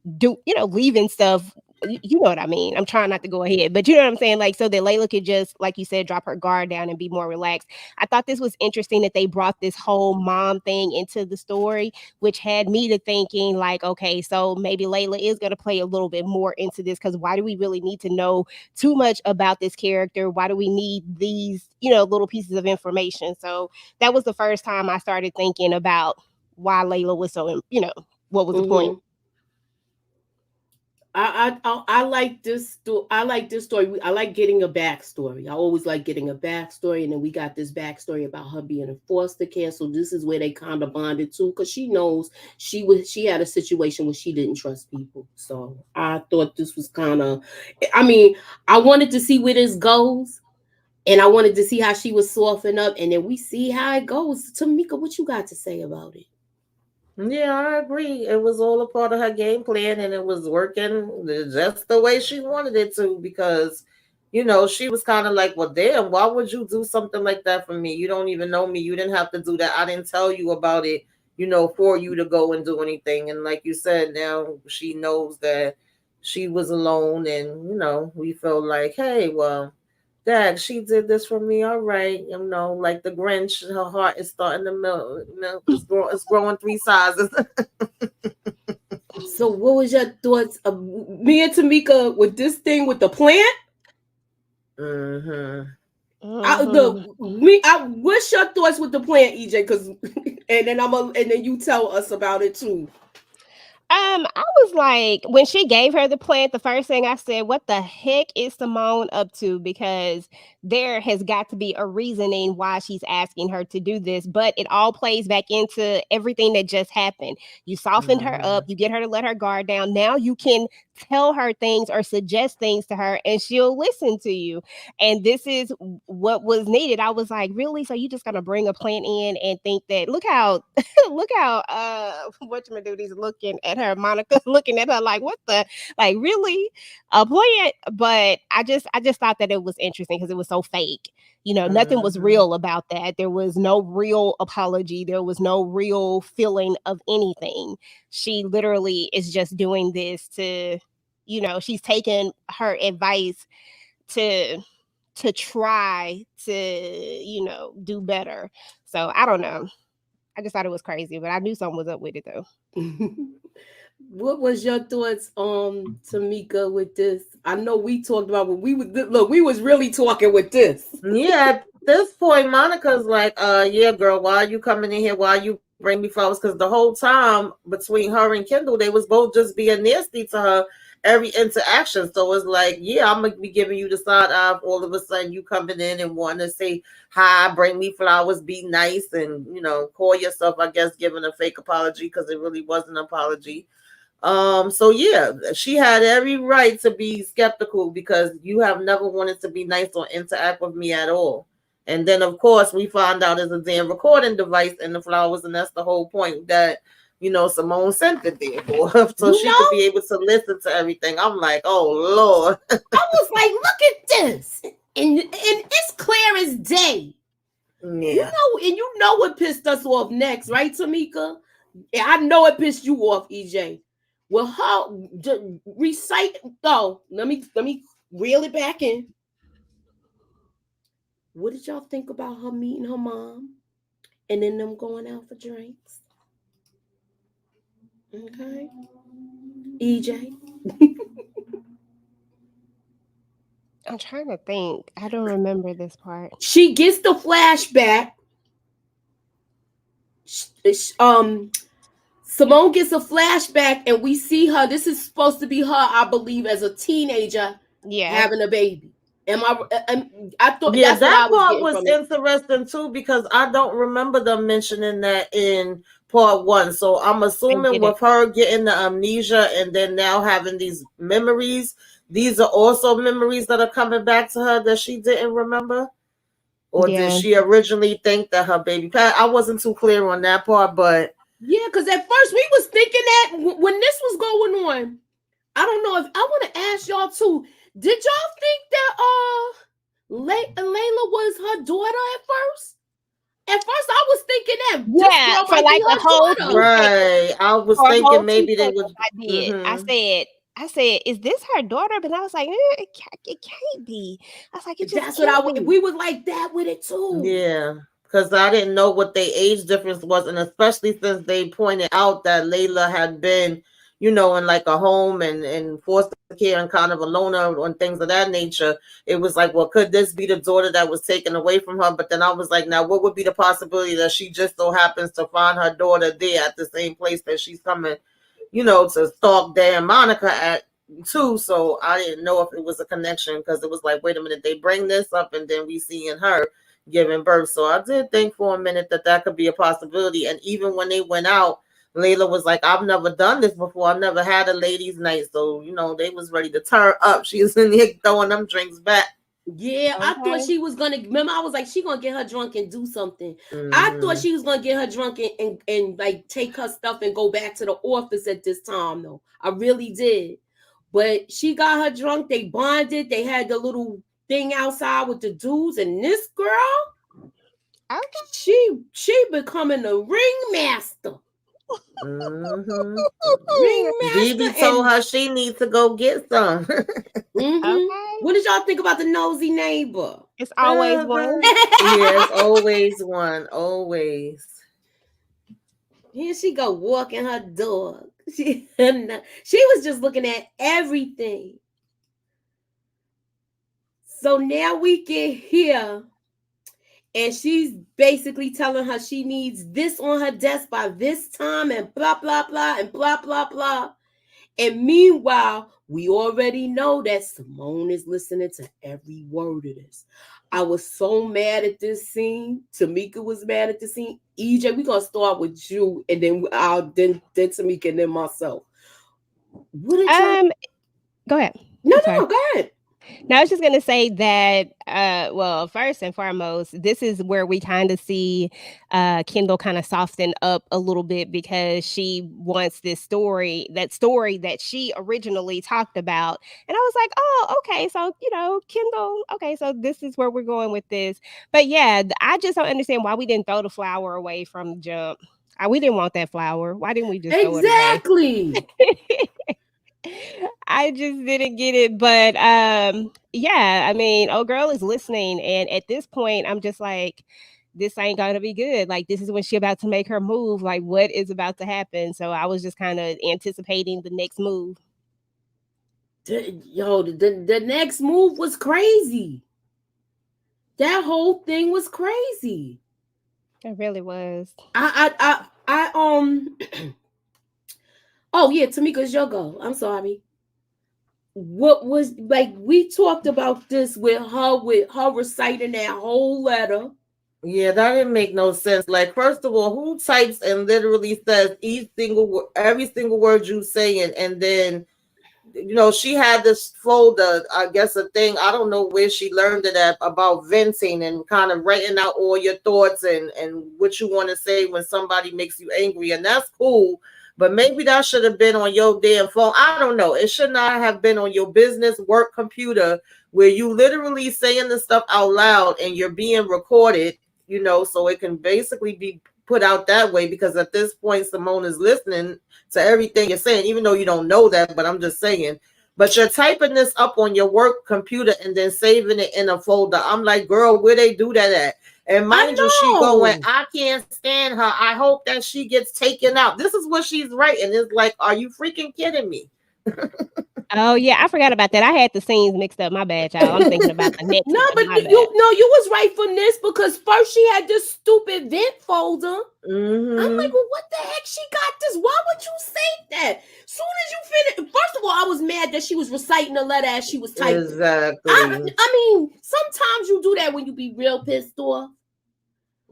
leaving stuff. You know what I mean? I'm trying not to go ahead, but you know what I'm saying? Like, so that Layla could just, like you said, drop her guard down and be more relaxed. I thought this was interesting that they brought this whole mom thing into the story, which had me to thinking, like, okay, so maybe Layla is going to play a little bit more into this because why do we really need to know too much about this character? Why do we need these, little pieces of information? So that was the first time I started thinking about why Layla was so, what was the point? I like this. I like this story. I like getting a backstory. I always like getting a backstory, and then we got this backstory about her being in foster care. So this is where they kind of bonded too, because she knows she had a situation where she didn't trust people. So I thought this was kind of. I mean, I wanted to see where this goes, and I wanted to see how she was soften up, and then we see how it goes. Tamika, what you got to say about it? Yeah, I agree. It was all a part of her game plan and it was working just the way she wanted it to because, she was kind of like, well, damn, why would you do something like that for me? You don't even know me. You didn't have to do that. I didn't tell you about it, for you to go and do anything. And like you said, now she knows that she was alone and, we feel like, hey, well, Dad, she did this for me. All right, like the Grinch, her heart is starting to melt. Milk is growing three sizes. So, what was your thoughts of me and Tamika with this thing with the plant? Mm-hmm. What's your thoughts with the plant, EJ? Because, and then you tell us about it too. I was like, when she gave her the plant, the first thing I said, what the heck is Simone up to? Because there has got to be a reasoning why she's asking her to do this. But it all plays back into everything that just happened. You softened her up, you get her to let her guard down. Now you can tell her things or suggest things to her and she'll listen to you. And this is what was needed. I was like, really? So you just gonna bring a plant in and think that look how look how whatchamacallit looking at her, Monica looking at her like what the, like, really, a plant? But I just thought that it was interesting because it was so fake. Nothing was real about that. There was no real apology. There was no real feeling of anything. She literally is just doing this to, she's taking her advice to try to, do better. So I don't know. I just thought it was crazy, but I knew something was up with it though. What was your thoughts, Tamika, with this? I know we talked about when we was look, we was really talking with this. Yeah, at this point, Monica's like, yeah, girl, why are you coming in here? Why are you bring me flowers? Because the whole time between her and Kendall, they was both just being nasty to her every interaction. So it's like, yeah, I'm gonna be giving you the side eye. All of a sudden, you coming in and wanting to say hi, bring me flowers, be nice, and call yourself, I guess, giving a fake apology because it really wasn't an apology. So yeah, she had every right to be skeptical because you have never wanted to be nice or interact with me at all. And then of course we found out there's a damn recording device in the flowers, and that's the whole point that Simone sent it there for so she could be able to listen to everything. I'm like, oh Lord. I was like, look at this. And it's clear as day. know what pissed us off next, right, Tamika? Yeah, I know it pissed you off, EJ. Well, how recite? Oh, let me reel it back in. What did y'all think about her meeting her mom and then them going out for drinks? Okay, EJ. I'm trying to think. I don't remember this part. She gets the flashback. Simone gets a flashback, and we see her. This is supposed to be her, I believe, as a teenager Yeah. having a baby. I thought Yeah, that's what that I was part getting was from it. interesting too because I don't remember them mentioning that in part one. So I'm They assuming didn't. with her getting the amnesia and then now having these memories, these are also memories that are coming back to her that she didn't remember. Or did Yeah. she originally think that her baby? I wasn't too clear on that part, but Yeah, because at first we was thinking that when this was going on, I don't know if I want to ask y'all too. Did y'all think that Layla was her daughter at first? At first, I was thinking that this Yeah. girl For might be like a her whole daughter. 2 seconds. right. I was For a whole thinking two maybe they seconds, would. I did. Mm-hmm. I said, "Is this her daughter?" But I was like, it can't be." I was like, "It just That's what can't be." we was like that with it too. Yeah, because I didn't know what their age difference was, and especially since they pointed out that Layla had been, in like a home and foster care and kind of a loner and things of that nature. It was like, well, could this be the daughter that was taken away from her? But then I was like, now what would be the possibility that she just so happens to find her daughter there at the same place that she's coming, to stalk Dan Monica at too? So I didn't know if it was a connection because it was like, wait a minute, they bring this up and then we see in her giving birth. So I did think for a minute that that could be a possibility. And even when they went out, Layla was like, I've never done this before. I've never had a ladies' night. So, they was ready to turn up. She was in there throwing them drinks back. Yeah, I thought Okay. she was gonna. Remember, I was like, she gonna get her drunk and do something. I thought Mm-hmm. she was gonna get her drunk and like take her stuff and go back to the office at this time. Though I really did, but she got her drunk. They bonded. They had the little thing outside with the dudes, and this girl, Okay. she becoming a ringmaster, Mm-hmm. ringmaster, BB told and her she needs to go get some. Okay. What did y'all think about the nosy neighbor? It's always one. Yes, always one. Always. Here she go walking her dog. She was just looking at everything. So now we get here, and she's basically telling her she needs this on her desk by this time, and blah blah blah and blah blah blah. And meanwhile, we already know that Simone is listening to every word of this. I was so mad at this scene. Tamika was mad at the scene. EJ, we're gonna start with you, and then then Tamika, and then myself. What did y'all? Um, Go ahead. No, I'm no, sorry. no. Go ahead. Now, I was just gonna say that, well, first and foremost, this is where we kind of see Kendall kind of soften up a little bit because she wants that story that she originally talked about, and I was like, oh, okay, so Kendall, okay, so this is where we're going with this. But yeah, I just don't understand why we didn't throw the flower away from the jump. We didn't want that flower. Why didn't we just throw it away? Exactly. I just didn't get it, but yeah, I mean, old girl is listening, and at this point, I'm just like, this ain't gonna be good. Like, this is when she about to make her move. Like, what is about to happen? So I was just kind of anticipating the next move. The next move was crazy. That whole thing was crazy. It really was. I oh yeah, Tamika's your go. I'm sorry. What was like we talked about this with her reciting that whole letter. Yeah, that didn't make no sense. Like, first of all, who types and literally says every single word you saying, and then she had this folder, I guess a thing. I don't know where she learned it at about venting and kind of writing out all your thoughts and what you want to say when somebody makes you angry, and that's cool. But maybe that should have been on your damn phone. I don't know. It should not have been on your business work computer where you literally saying the stuff out loud and you're being recorded. so it can basically be put out that way, because at this point Simone is listening to everything you're saying, even though you don't know that, but I'm just saying. But you're typing this up on your work computer and then saving it in a folder. I'm like, girl, where they do that at? And mind you, she going, I can't stand her. I hope that she gets taken out. This is what she's writing. It's like, are you freaking kidding me? Oh yeah, I forgot about that. I had the scenes mixed up. My bad, y'all. I'm thinking about the next No, one. but My you bad. was right for this, because first she had this stupid vent folder. I'm like, well, what the heck? She got this. Why would you say that? Soon as you finish, first of all, I was mad that she was reciting the letter as she was typing. Exactly. I mean, sometimes you do that when you be real pissed off.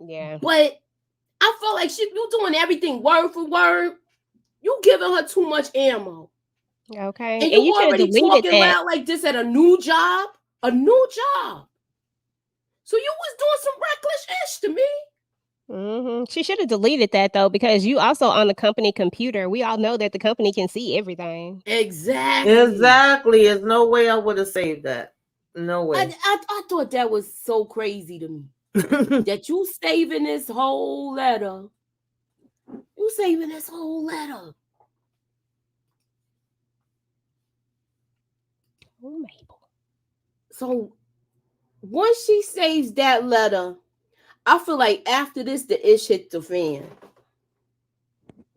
Yeah. But I felt like you doing everything word for word. You giving her too much ammo. Okay. And And you you should have already deleted talking that. loud like this at a new job. A new job. So you was doing some reckless ish to me. She should have deleted that though, because you also on the company computer. We all know that the company can see everything. Exactly. There's no way I would have saved that. No way. I thought that was so crazy to me. That you saving this whole letter. You saving this whole letter. Oh, Mabel. So once she saves that letter, I feel like after this, the ish hit the fan.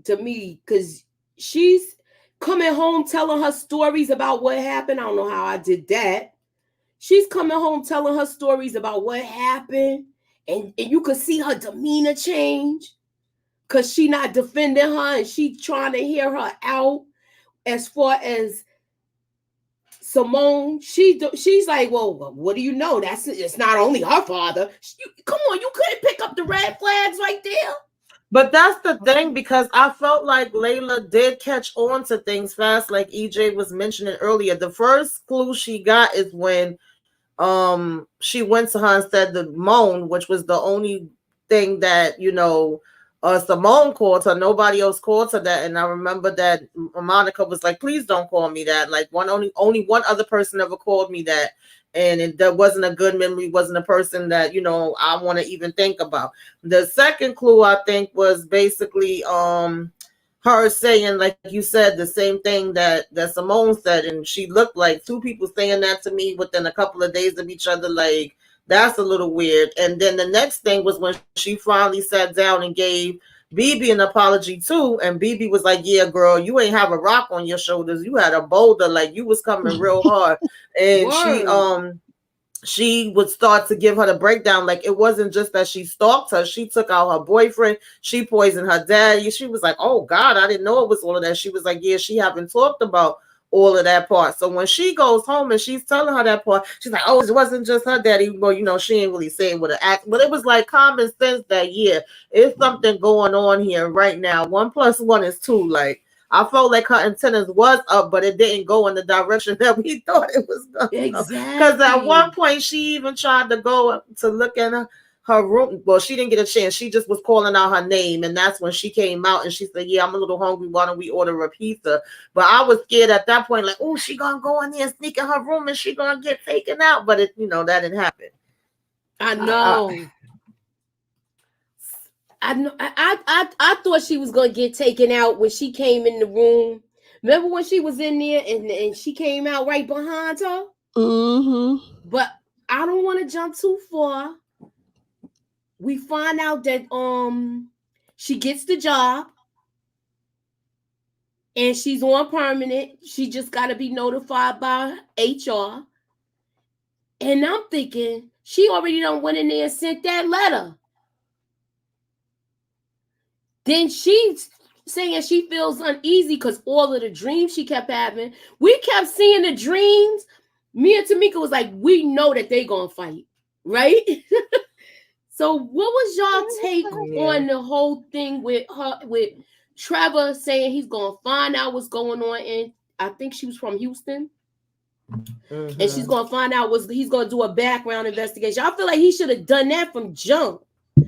To me, because she's coming home telling her stories about what happened. I don't know how I did that. She's coming home telling her stories about what happened. And you could see her demeanor change. Because she not defending her and she trying to hear her out. As far as Simone, she's like, well, what do you know? It's not only her father. Come on, you couldn't pick up the red flags right there. But that's the thing, because I felt like Layla did catch on to things fast, like EJ was mentioning earlier. The first clue she got is when she went to her and said the moan, which was the only thing that Simone called her. Nobody else called her that. And I remember that Monica was like, please don't call me that. Like only one other person ever called me that. And that wasn't a good memory, wasn't a person that I want to even think about. The second clue, I think, was basically her saying, like you said, the same thing that Simone said, and she looked like two people saying that to me within a couple of days of each other. Like, that's a little weird. And then the next thing was when she finally sat down and gave BB an apology too, and BB was like, yeah, girl, you ain't have a rock on your shoulders, you had a boulder, like you was coming real hard. And she would start to give her the breakdown. Like, it wasn't just that she stalked her. She took out her boyfriend. She poisoned her daddy. She was like, oh, God, I didn't know it was all of that. She was like, yeah, she haven't talked about all of that part. So when she goes home and she's telling her that part, she's like, oh, it wasn't just her daddy. Well, she ain't really saying what an act. But it was like common sense that, yeah, it's something going on here right now. 1 + 1 is 2. Like, I felt like her antennas was up, but it didn't go in the direction that we thought it was going to go. Because at one point, she even tried to go to look in her room. Well, she didn't get a chance. She just was calling out her name, and that's when she came out, and she said, yeah, I'm a little hungry. Why don't we order a pizza? But I was scared at that point, like, oh, she going to go in there and sneak in her room, and she going to get taken out. But, that didn't happen. I know. I thought she was gonna get taken out when she came in the room. Remember when she was in there and she came out right behind her? But I don't want to jump too far. We find out that she gets the job and she's on permanent. She just got to be notified by HR. And I'm thinking she already done went in there and sent that letter. Then she's saying she feels uneasy because all of the dreams she kept having. We kept seeing the dreams. Me and Tamika was like, we know that they gonna fight, right? So what was y'all take on the whole thing with her, with Trevor saying he's gonna find out what's going on? And I think she was from Houston. And she's gonna find out he's gonna do a background investigation. I feel like he should have done that from jump.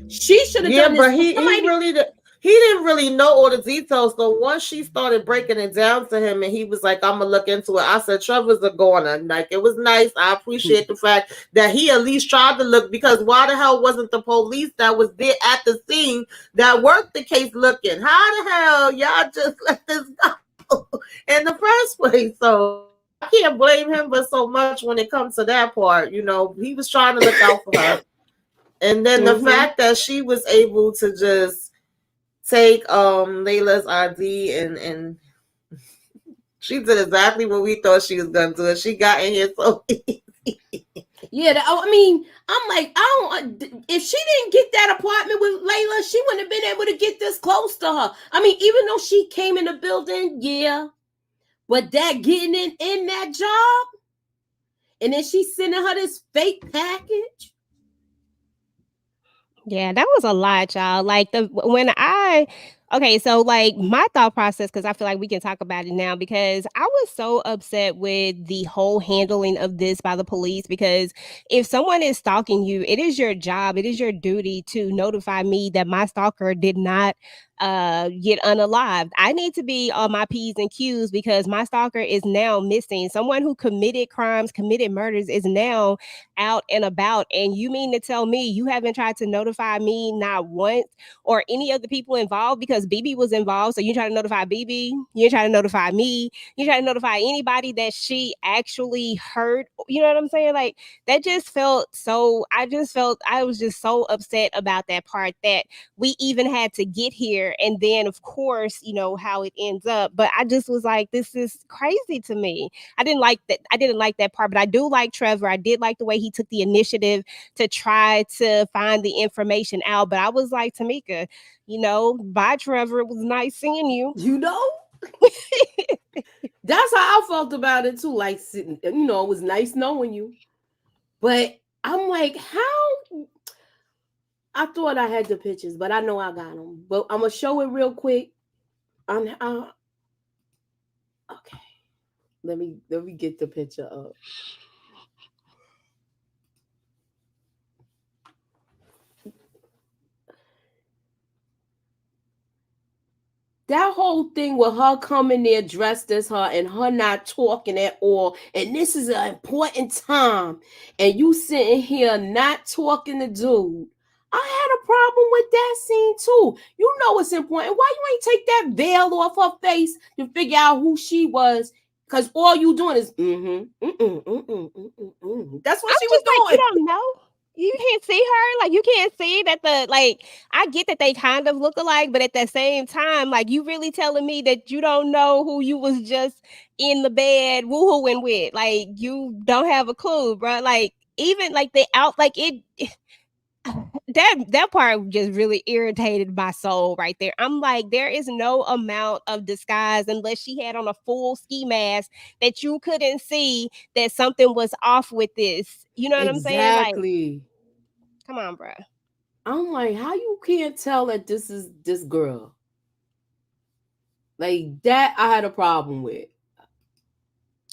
She should have done this. But he he didn't really know all the details. So once she started breaking it down to him, and he was like, "I'm gonna look into it," I said, "Trevor's a goner." Like, it was nice. I appreciate the fact that he at least tried to look, because why the hell wasn't the police that was there at the scene that worked the case looking? How the hell y'all just let this go in the first place? So I can't blame him but so much when it comes to that part. He was trying to look out for her. And then the fact that she was able to just take Layla's ID, and she did exactly what we thought she was gonna do. And she got in here so Yeah, I mean, I'm like, I don't. If she didn't get that apartment with Layla, she wouldn't have been able to get this close to her. I mean, even though she came in the building, yeah, but that getting in that job, and then she's sending her this fake package. Yeah, that was a lot, y'all. Like okay, so like my thought process, because I feel like we can talk about it now, because I was so upset with the whole handling of this by the police. Because if someone is stalking you, it is your job, it is your duty to notify me that my stalker did not get unalived. I need to be on my P's and Q's, because my stalker is now missing. Someone who committed crimes, committed murders, is now out and about. And you mean to tell me you haven't tried to notify me not once, or any of the people involved? Because BB was involved, so you try to notify BB, you try to notify me, you try to notify anybody that she actually hurt. You know what I'm saying? Like, that just felt so, I was just so upset about that part, that we even had to get here. And then of course, how it ends up. But I just was like, this is crazy to me. I didn't like that part, but I do like Trevor. I did like the way he took the initiative to try to find the information out. But I was like, Tamika, bye, Trevor. It was nice seeing you. That's how I felt about it too. Like, sitting, it was nice knowing you. But I'm like, how? I thought I had the pictures, but I know I got them. But I'm gonna show it real quick. Okay. Let me get the picture up. That whole thing with her coming there dressed as her and her not talking at all, and this is an important time, and you sitting here not talking to dude. I had a problem with that scene too. You know it's important. Why you ain't take that veil off her face to figure out who she was? Because all you doing is That's what I'm she was just like, you doing. don't know. You can't see her. Like, you can't see that I get that they kind of look alike, but at the same time, like, you really telling me that you don't know who you was just in the bed woohooing with. Like, you don't have a clue, bro. Like, even like the out, like it that part just really irritated my soul right there. I'm like, there is no amount of disguise, unless she had on a full ski mask, that you couldn't see that something was off with this. You know what I'm saying? Like, Exactly. come on, bro. I'm like, how you can't tell that this is this girl? Like that, I had a problem with.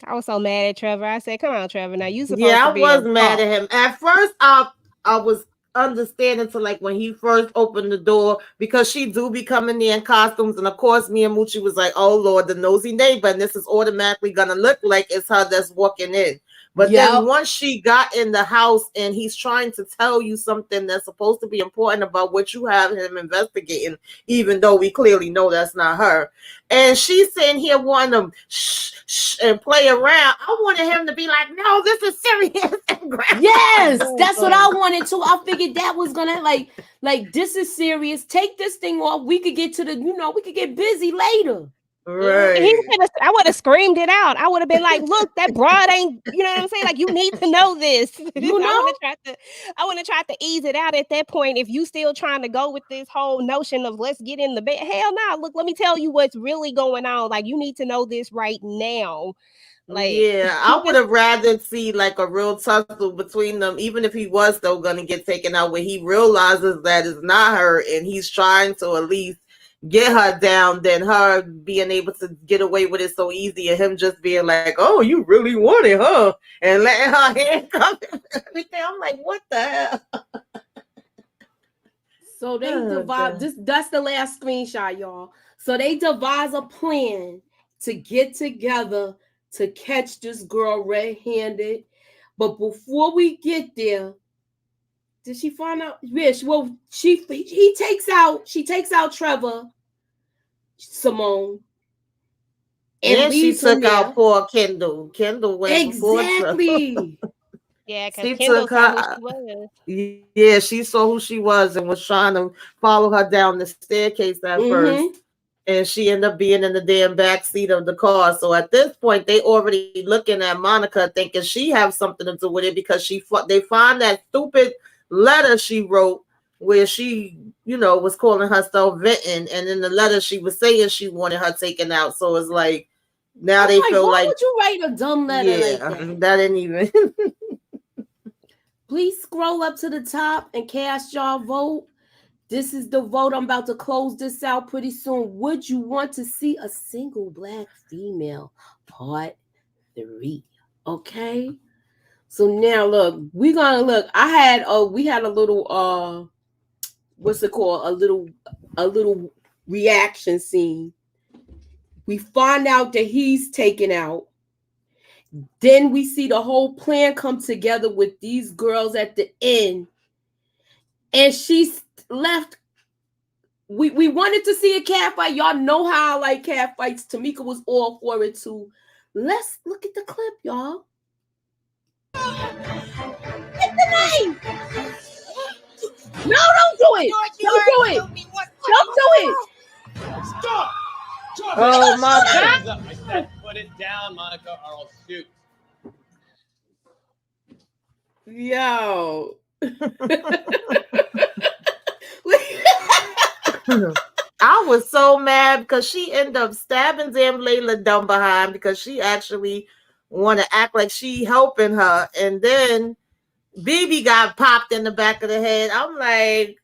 I was so mad at Trevor. I said, come on, Trevor. Now you supposed Yeah, to I be a was mad boss. at him. At first, I was understanding to, like, when he first opened the door, because she do be coming there in costumes, and of course me and Moochie was like, oh Lord, the nosy neighbor, and this is automatically gonna look like it's her that's walking in. But then Yep. once she got in the house and he's trying to tell you something that's supposed to be important about what you have him investigating, even though we clearly know that's not her. And she's sitting here wanting to shh, shh, and play around. I wanted him to be like, no, this is serious. Yes, that's what I wanted to. I figured that was gonna like this is serious. Take this thing off. We could get to the, we could get busy later. Right. I would have screamed it out. I would have been like, "Look, that broad ain't." You know what I'm saying? Like, you need to know this. You I know? would have tried to. I would have tried to ease it out at that point. If you still trying to go with this whole notion of let's get in the bed, hell no. Look, let me tell you what's really going on. Like, you need to know this right now. Like, Yeah, I he would just have rather see like a real tussle between them, even if he was still gonna get taken out, where he realizes that it's not her and he's trying to at least get her down, than her being able to get away with it so easy, and him just being like, oh, you really want it, huh? And letting her handcuff and everything. I'm like, what the hell? So they devise this. That's the last screenshot, y'all. So they devise a plan to get together to catch this girl red-handed. But before we get there, did she find out? Yes. Well, she takes out Trevor, Simone, and she leaves him took there. out poor Kendall. Kendall went before Trevor. Exactly. Yeah, because She Kendall took saw who her. she was. Yeah, she saw who she was and was trying to follow her down the staircase at first. And she ended up being in the damn back seat of the car. So at this point, they already looking at Monica, thinking she has something to do with it because they find that stupid letter she wrote where she, was calling herself Vinton, and in the letter she was saying she wanted her taken out. So it's like now they feel why like, would you write a dumb letter like that? That didn't even. Please scroll up to the top and cast your vote. This is the vote. I'm about to close this out pretty soon. Would you want to see a single black female part 3? Okay. So now look, we're gonna look. We had a little what's it called? A little reaction scene. We find out that he's taken out. Then we see the whole plan come together with these girls at the end. And she's left. We wanted to see a cat fight. Y'all know how I like cat fights. Tamika was all for it too. Let's look at the clip, y'all. Hit the knife! No, don't do it! Don't do it! Don't do it! Stop! Oh my God! I said, put it down, Monica, or I'll shoot. Yo. I was so mad because she ended up stabbing damn Layla down behind because she actually want to act like she helping her, and then BB got popped in the back of the head. I'm like,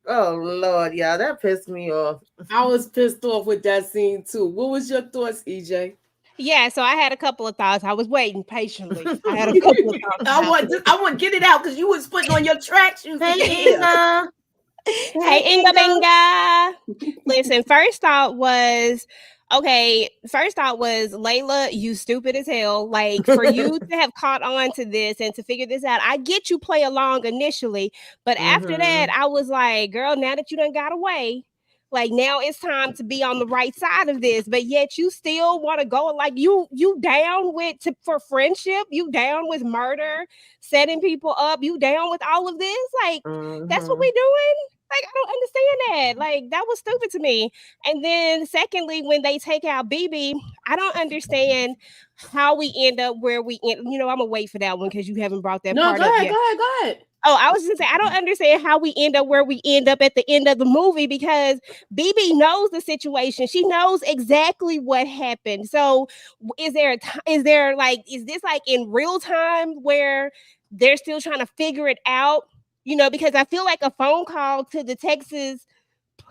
oh Lord, y'all, that pissed me off. I was pissed off with that scene too. What was your thoughts, EJ? Yeah, so I had a couple of thoughts. I was waiting patiently. I had a couple of thoughts. I want to get it out because you was putting on your track shoes. Hey, Inga. Hey, Inga Binga. Listen, first thought was Layla, you stupid as hell. Like, for you to have caught on to this and to figure this out, I get you play along initially, but after that, I was like, girl, now that you done got away, like, now it's time to be on the right side of this, but yet you still want to go, like, you down for friendship, you down with murder, setting people up, you down with all of this, like, that's what we doing? Like, I don't understand that. Like, that was stupid to me. And then secondly, when they take out BB, I don't understand how we end up where we end. I'm gonna wait for that one because you haven't brought that part up yet. Go ahead. Oh, I was just gonna say, I don't understand how we end up where we end up at the end of the movie because BB knows the situation. She knows exactly what happened. So is this like in real time where they're still trying to figure it out? Because I feel like a phone call to the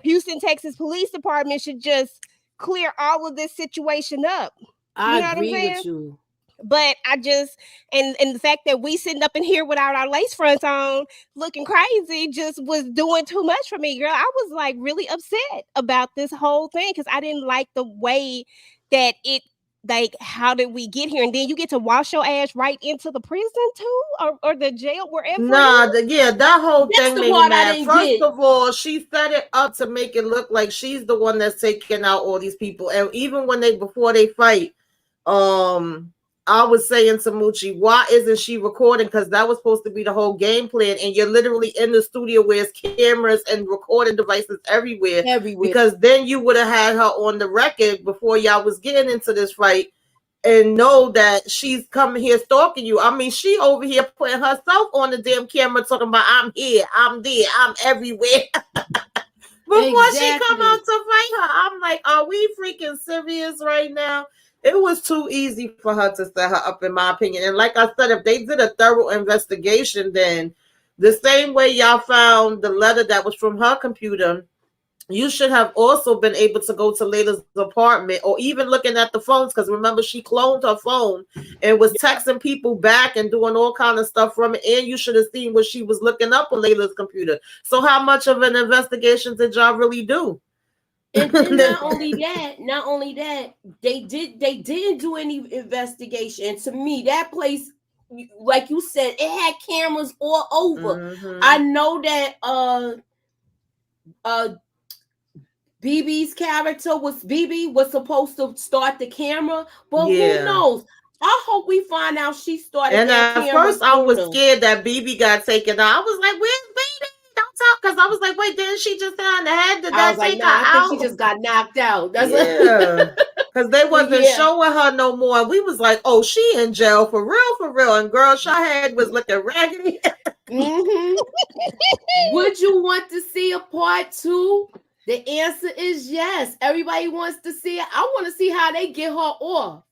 Houston, Texas Police Department should just clear all of this situation up. I agree with you. But I just, and the fact that we sitting up in here without our lace fronts on, looking crazy, just was doing too much for me, girl. I was like really upset about this whole thing because I didn't like the way that it, like, how did we get here? And then you get to wash your ass right into the prison too, or the jail, wherever. That whole thing made me mad. First of all, she set it up to make it look like she's the one that's taking out all these people. And even before they fight, I was saying to Moochie, why isn't she recording? Because that was supposed to be the whole game plan. And you're literally in the studio where there's cameras and recording devices everywhere. Because then you would have had her on the record before y'all was getting into this fight and know that she's coming here stalking you. I mean, she over here putting herself on the damn camera talking about, I'm here, I'm there, I'm everywhere. Before she come out to fight her, I'm like, are we freaking serious right now? It was too easy for her to set her up, in my opinion. And like I said, if they did a thorough investigation, then the same way y'all found the letter that was from her computer you should have also been able to go to Layla's apartment or even looking at the phones, because remember she cloned her phone and was texting people back and doing all kind of stuff from it, and you should have seen what she was looking up on Layla's computer. So how much of an investigation did y'all really do? And then not only that, they didn't do any investigation. To me, that place, like you said, it had cameras all over. Mm-hmm. I know that uh BB's character was BB was supposed to start the camera, but who Yeah. knows? I hope we find out she started And that at camera first I was sooner. scared that BB got taken out. I was like, where's BB? Don't talk. Because I was like, wait, didn't she just hit on the head? Did I that was like, take nah, her I think she out? just got knocked out. That's Yeah. Because they but wasn't yeah. showing her no more. And we was like, oh, she in jail for real, for real. And girl, her head was looking raggedy. Mm-hmm. Would you want to see a part 2? The answer is yes. Everybody wants to see it. I want to see how they get her off.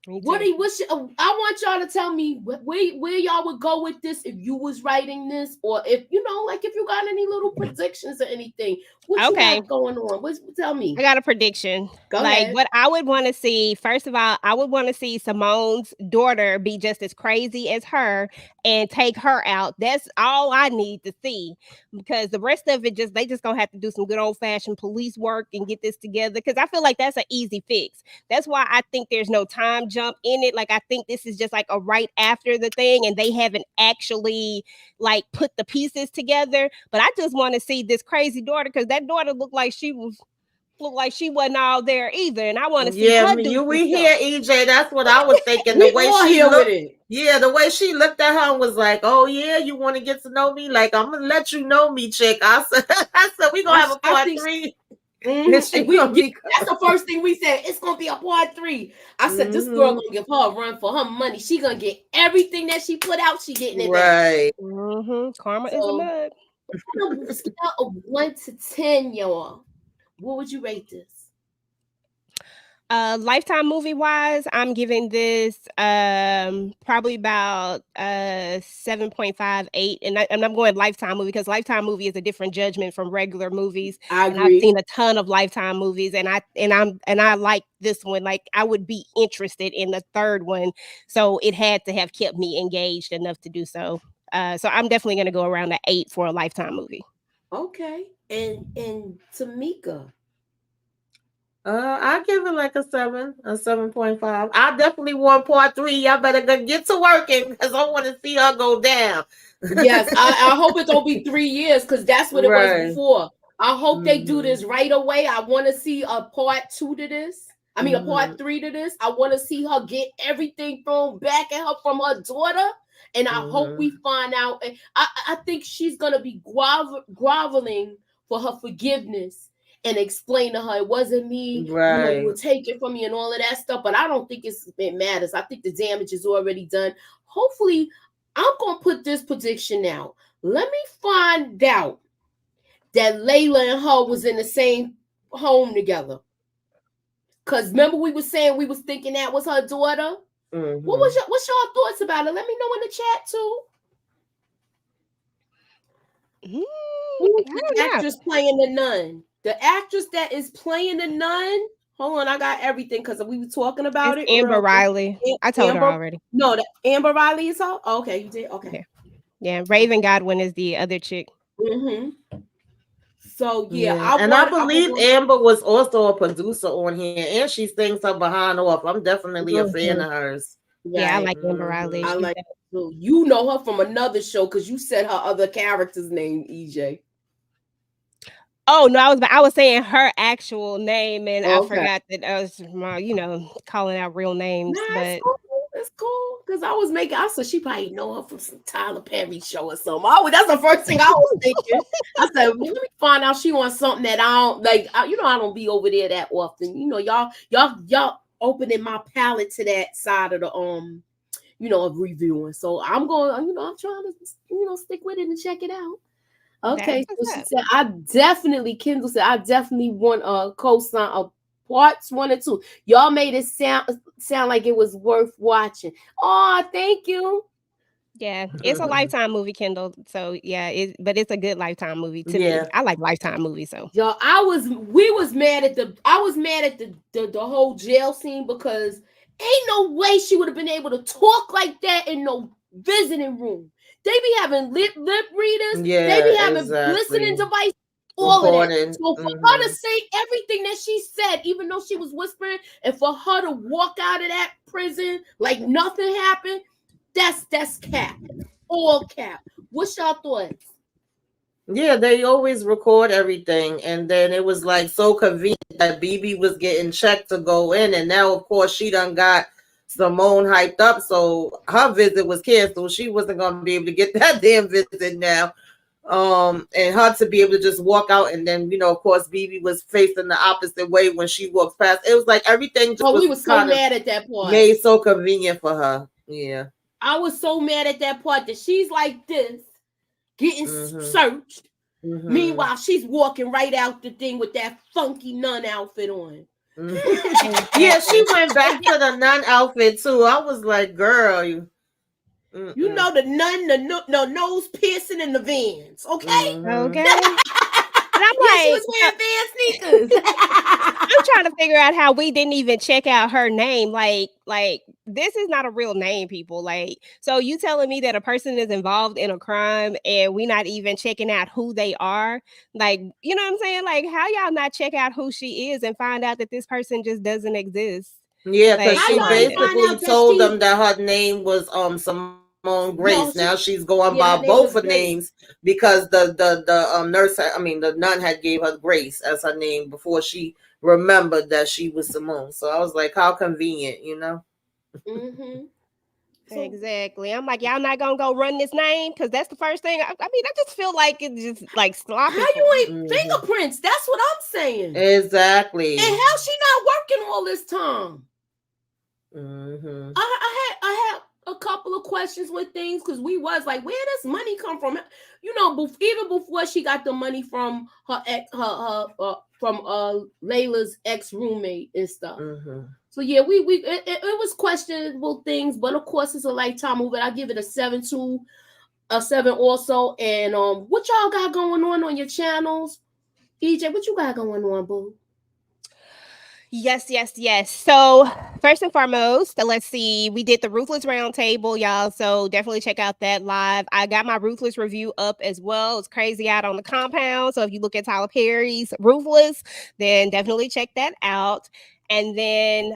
I want y'all to tell me where y'all would go with this if you was writing this, or if like if you got any little predictions or anything. What you Okay. got going on? Tell me. I got a prediction. Go Like ahead. what I would want to see, first of all, I would want to see Simone's daughter be just as crazy as her and take her out. That's all I need to see, because the rest of it they just gonna have to do some good old fashioned police work and get this together. Because I feel like that's an easy fix. That's why I think there's no time jump in it. Like I think this is just like a right after the thing, and they haven't actually like put the pieces together. But I just want to see this crazy daughter, because that daughter looked like she wasn't all there either, and I want to see Yeah, her do some we stuff. hear EJ. That's what I was thinking. The We way all she here with looked, it. yeah, the way she looked at her and was like, "Oh yeah, you want to get to know me? Like I'm gonna let you know me, chick." I said, "I said we gonna have a I part think 3." that's the first thing we said. It's gonna be a part 3. I said this girl Mm-hmm. gonna give her a run for her money. She gonna get everything that she put out. She getting it back. Right. Karma is a So mug. on a scale of 1 to 10, y'all, what would you rate this? Lifetime movie wise, I'm giving this probably about 7.58, and I'm going Lifetime movie because Lifetime movie is a different judgment from regular movies. I And I've agree. seen a ton of Lifetime movies, and I like this one. Like I would be interested in the third one, so it had to have kept me engaged enough to do so. So I'm definitely going to go around the 8 for a Lifetime movie. Okay. And Tamika. I give it like a 7.5. I definitely want part 3. Y'all better go get to working because I want to see her go down. Yes, I hope it don't be 3 years because that's what it was Right. before. I hope they do this right away. I want to see a part 2 to this. I mean, a part 3 to this. I want to see her get everything thrown back at her from her daughter. And I hope we find out. I think she's going to be groveling for her forgiveness and explain to her it wasn't me. Right. You were taken from me and all of that stuff. But I don't think it matters. I think the damage is already done. Hopefully, I'm going to put this prediction out. Let me find out that Layla and her was in the same home together. Because remember we was saying we was thinking that was her daughter? Mm-hmm. What's your thoughts about it? Let me know in the chat too. Who's the actress playing the nun? The actress that is playing the nun. Hold on, I got everything because we were talking about It's it. Amber Riley. I told her already. No, Amber Riley is her? Okay, you did? Okay. Yeah, Raven Godwin is the other chick. Mm-hmm. So yeah. I believe Amber was also a producer on here, and she sings her behind off. I'm definitely a fan of hers. Yeah, I like Amber Riley. I like her. You know her from another show because you said her other character's name, EJ. Oh no, I was saying her actual name, and I forgot that I was calling out real names. Nah, but it's cool because I said she probably know her from some Tyler Perry show or something. That's the first thing I was thinking. I said, let me find out she wants something that I don't like. I don't be over there that often. Y'all opening my palette to that side of the of reviewing. So I'm going. I'm trying to stick with it and check it out. Okay, so she said, Kendall said, I definitely want a co-sign of parts 1 and 2. Y'all made it sound like it was worth watching. Oh, thank you. Yeah, it's a Lifetime movie, Kendall. So yeah, but it's a good Lifetime movie to me. Yeah. I like Lifetime movies, so Yo, we was mad at the whole jail scene because ain't no way she would have been able to talk like that in no visiting room. They be having lip readers, they be Yeah, having listening exactly. device, all of that. Recording. So for her to say everything that she said, even though she was whispering, and for her to walk out of that prison like nothing happened, that's cap. All cap. What's y'all thoughts? Yeah, they always record everything, and then it was like so convenient that BB was getting checked to go in, and now of course she done got Simone hyped up, so her visit was canceled. She wasn't gonna be able to get that damn visit now. And her to be able to just walk out, and then of course BB was facing the opposite way when she walks past. It was like everything just Oh, we was were so kind of mad at that part. made so convenient for her. Yeah. I was so mad at that part that she's like this, getting searched. Meanwhile, she's walking right out the thing with that funky nun outfit on. Yeah, she went back to the nun outfit too. I was like, girl, you know the nun, the nose piercing in the Vans, okay? okay. And I'm Yeah, she like, was wearing Van sneakers. I'm trying to figure out how we didn't even check out her name. Like this is not a real name, people. Like, so you telling me that a person is involved in a crime and we not even checking out who they are? Like, you know what I'm saying? Like, how y'all not check out who she is and find out that this person just doesn't exist? Yeah, because Like, How she come y'all on ain't now. find basically out that told she's them that her name was Simone Grace. no, Now she's going yeah, by her name was both her Grace. names because the nurse, the nun had gave her Grace as her name before she remembered that she was Simone. So I was like, how convenient, Mm-hmm. So Exactly. I'm like, y'all not gonna go run this name because that's the first thing. I mean, I just feel like it's just like how sloppy for you me. ain't fingerprints? That's what I'm saying. Exactly. And how she not working all this time? Mm-hmm. I had a couple of questions with things because we was like, where does money come from? Even before she got the money from her ex, from Layla's ex roommate and stuff. Mm-hmm. So yeah, it was questionable things, but of course it's a Lifetime movie. I give it a 7 a 7 also. And what y'all got going on your channels? EJ, what you got going on, boo? Yes, yes, yes. So first and foremost, let's see. We did the Ruthless Roundtable, y'all. So definitely check out that live. I got my Ruthless review up as well. It's crazy out on the compound. So if you look at Tyler Perry's Ruthless, then definitely check that out. And then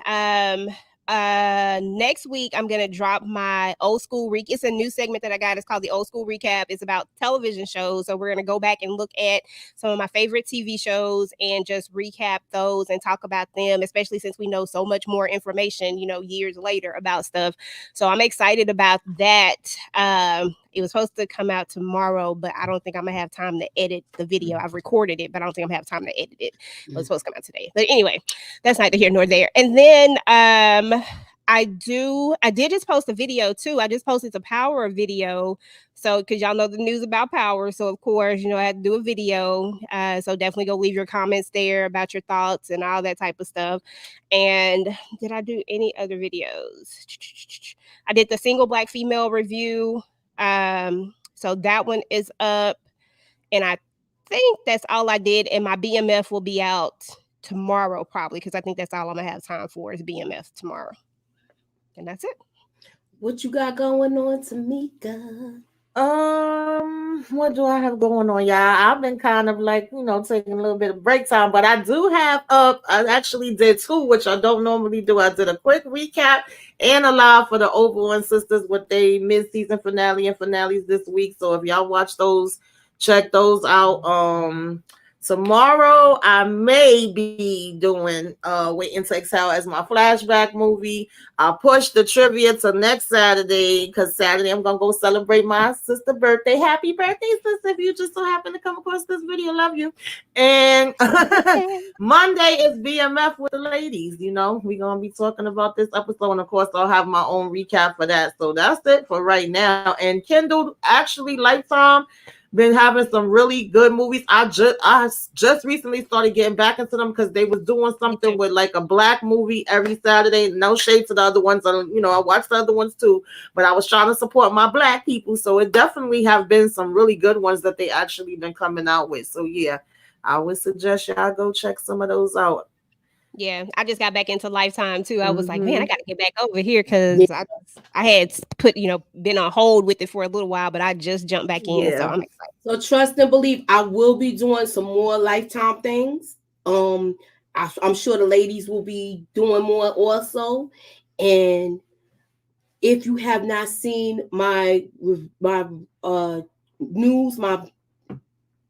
next week I'm gonna drop my old school it's a new segment that I got. It's called the Old School Recap. It's about television shows. So we're gonna go back and look at some of my favorite TV shows and just recap those and talk about them, especially since we know so much more information, years later about stuff. So I'm excited about that. It was supposed to come out tomorrow, but I don't think I'm gonna have time to edit the video. I've recorded it, but I don't think I'm gonna have time to edit it. It was supposed to come out today. But anyway, that's neither here nor there. And then I did just post a video too. I just posted the Power video. So, because y'all know the news about Power. So, of course, I had to do a video. So, definitely go leave your comments there about your thoughts and all that type of stuff. And did I do any other videos? I did the Single Black Female review. So, that one is up. And I think that's all I did. And my BMF will be out tomorrow, probably, because I think that's all I'm going to have time for is BMF tomorrow. And that's it. What you got going on, Tamika? What do I have going on, y'all? I've been kind of like, taking a little bit of break time, but I do have I actually did two, which I don't normally do. I did a quick recap and a live for the Overland Sisters with their mid-season finale and finales this week. So if y'all watch those, check those out. Tomorrow I may be doing Waiting to Exhale as my flashback movie. I'll push the trivia to next Saturday because Saturday I'm gonna go celebrate my sister's birthday. Happy birthday, sister! If you just so happen to come across this video, love you. And Monday is BMF with the ladies. We're gonna be talking about this episode, and of course I'll have my own recap for that. So that's it for right now. And Kindle actually Lifetime. been having some really good movies. I just recently started getting back into them because they was doing something with like a black movie every Saturday. No shade to the other ones. I watched the other ones too, but I was trying to support my black people. So it definitely have been some really good ones that they actually been coming out with. So yeah, I would suggest y'all go check some of those out. Yeah, I just got back into Lifetime too. I was like, man, I Hmm. got to get back over here Yeah. because I had put been on hold with it for a little while, but I just jumped back in, so Yeah. I'm excited. So trust and believe. I will be doing some more Lifetime things. I'm sure the ladies will be doing more also. And if you have not seen my uh news, my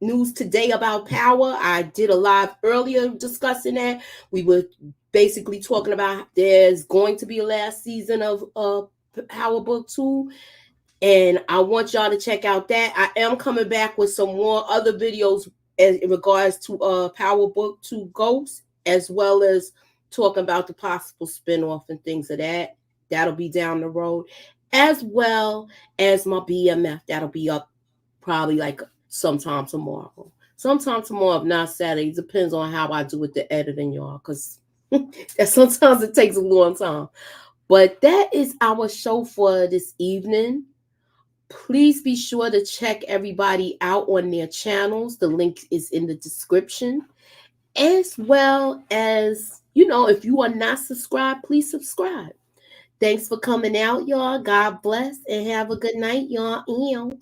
news today about power, I did a live earlier discussing that. We were basically talking about there's going to be a last season of Power Book 2, and I want y'all to check out that. I am coming back with some more other videos in regards to Power Book 2 Ghosts, as well as talking about the possible spinoff and things of that. That'll be down the road, as well as my BMF. That'll be up probably like sometime tomorrow. Sometime tomorrow, if not Saturday. Depends on how I do with the editing, y'all, because sometimes it takes a long time. But that is our show for this evening. Please be sure to check everybody out on their channels. The link is in the description. As well as, if you are not subscribed, please subscribe. Thanks for coming out, y'all. God bless and have a good night, y'all. Ew.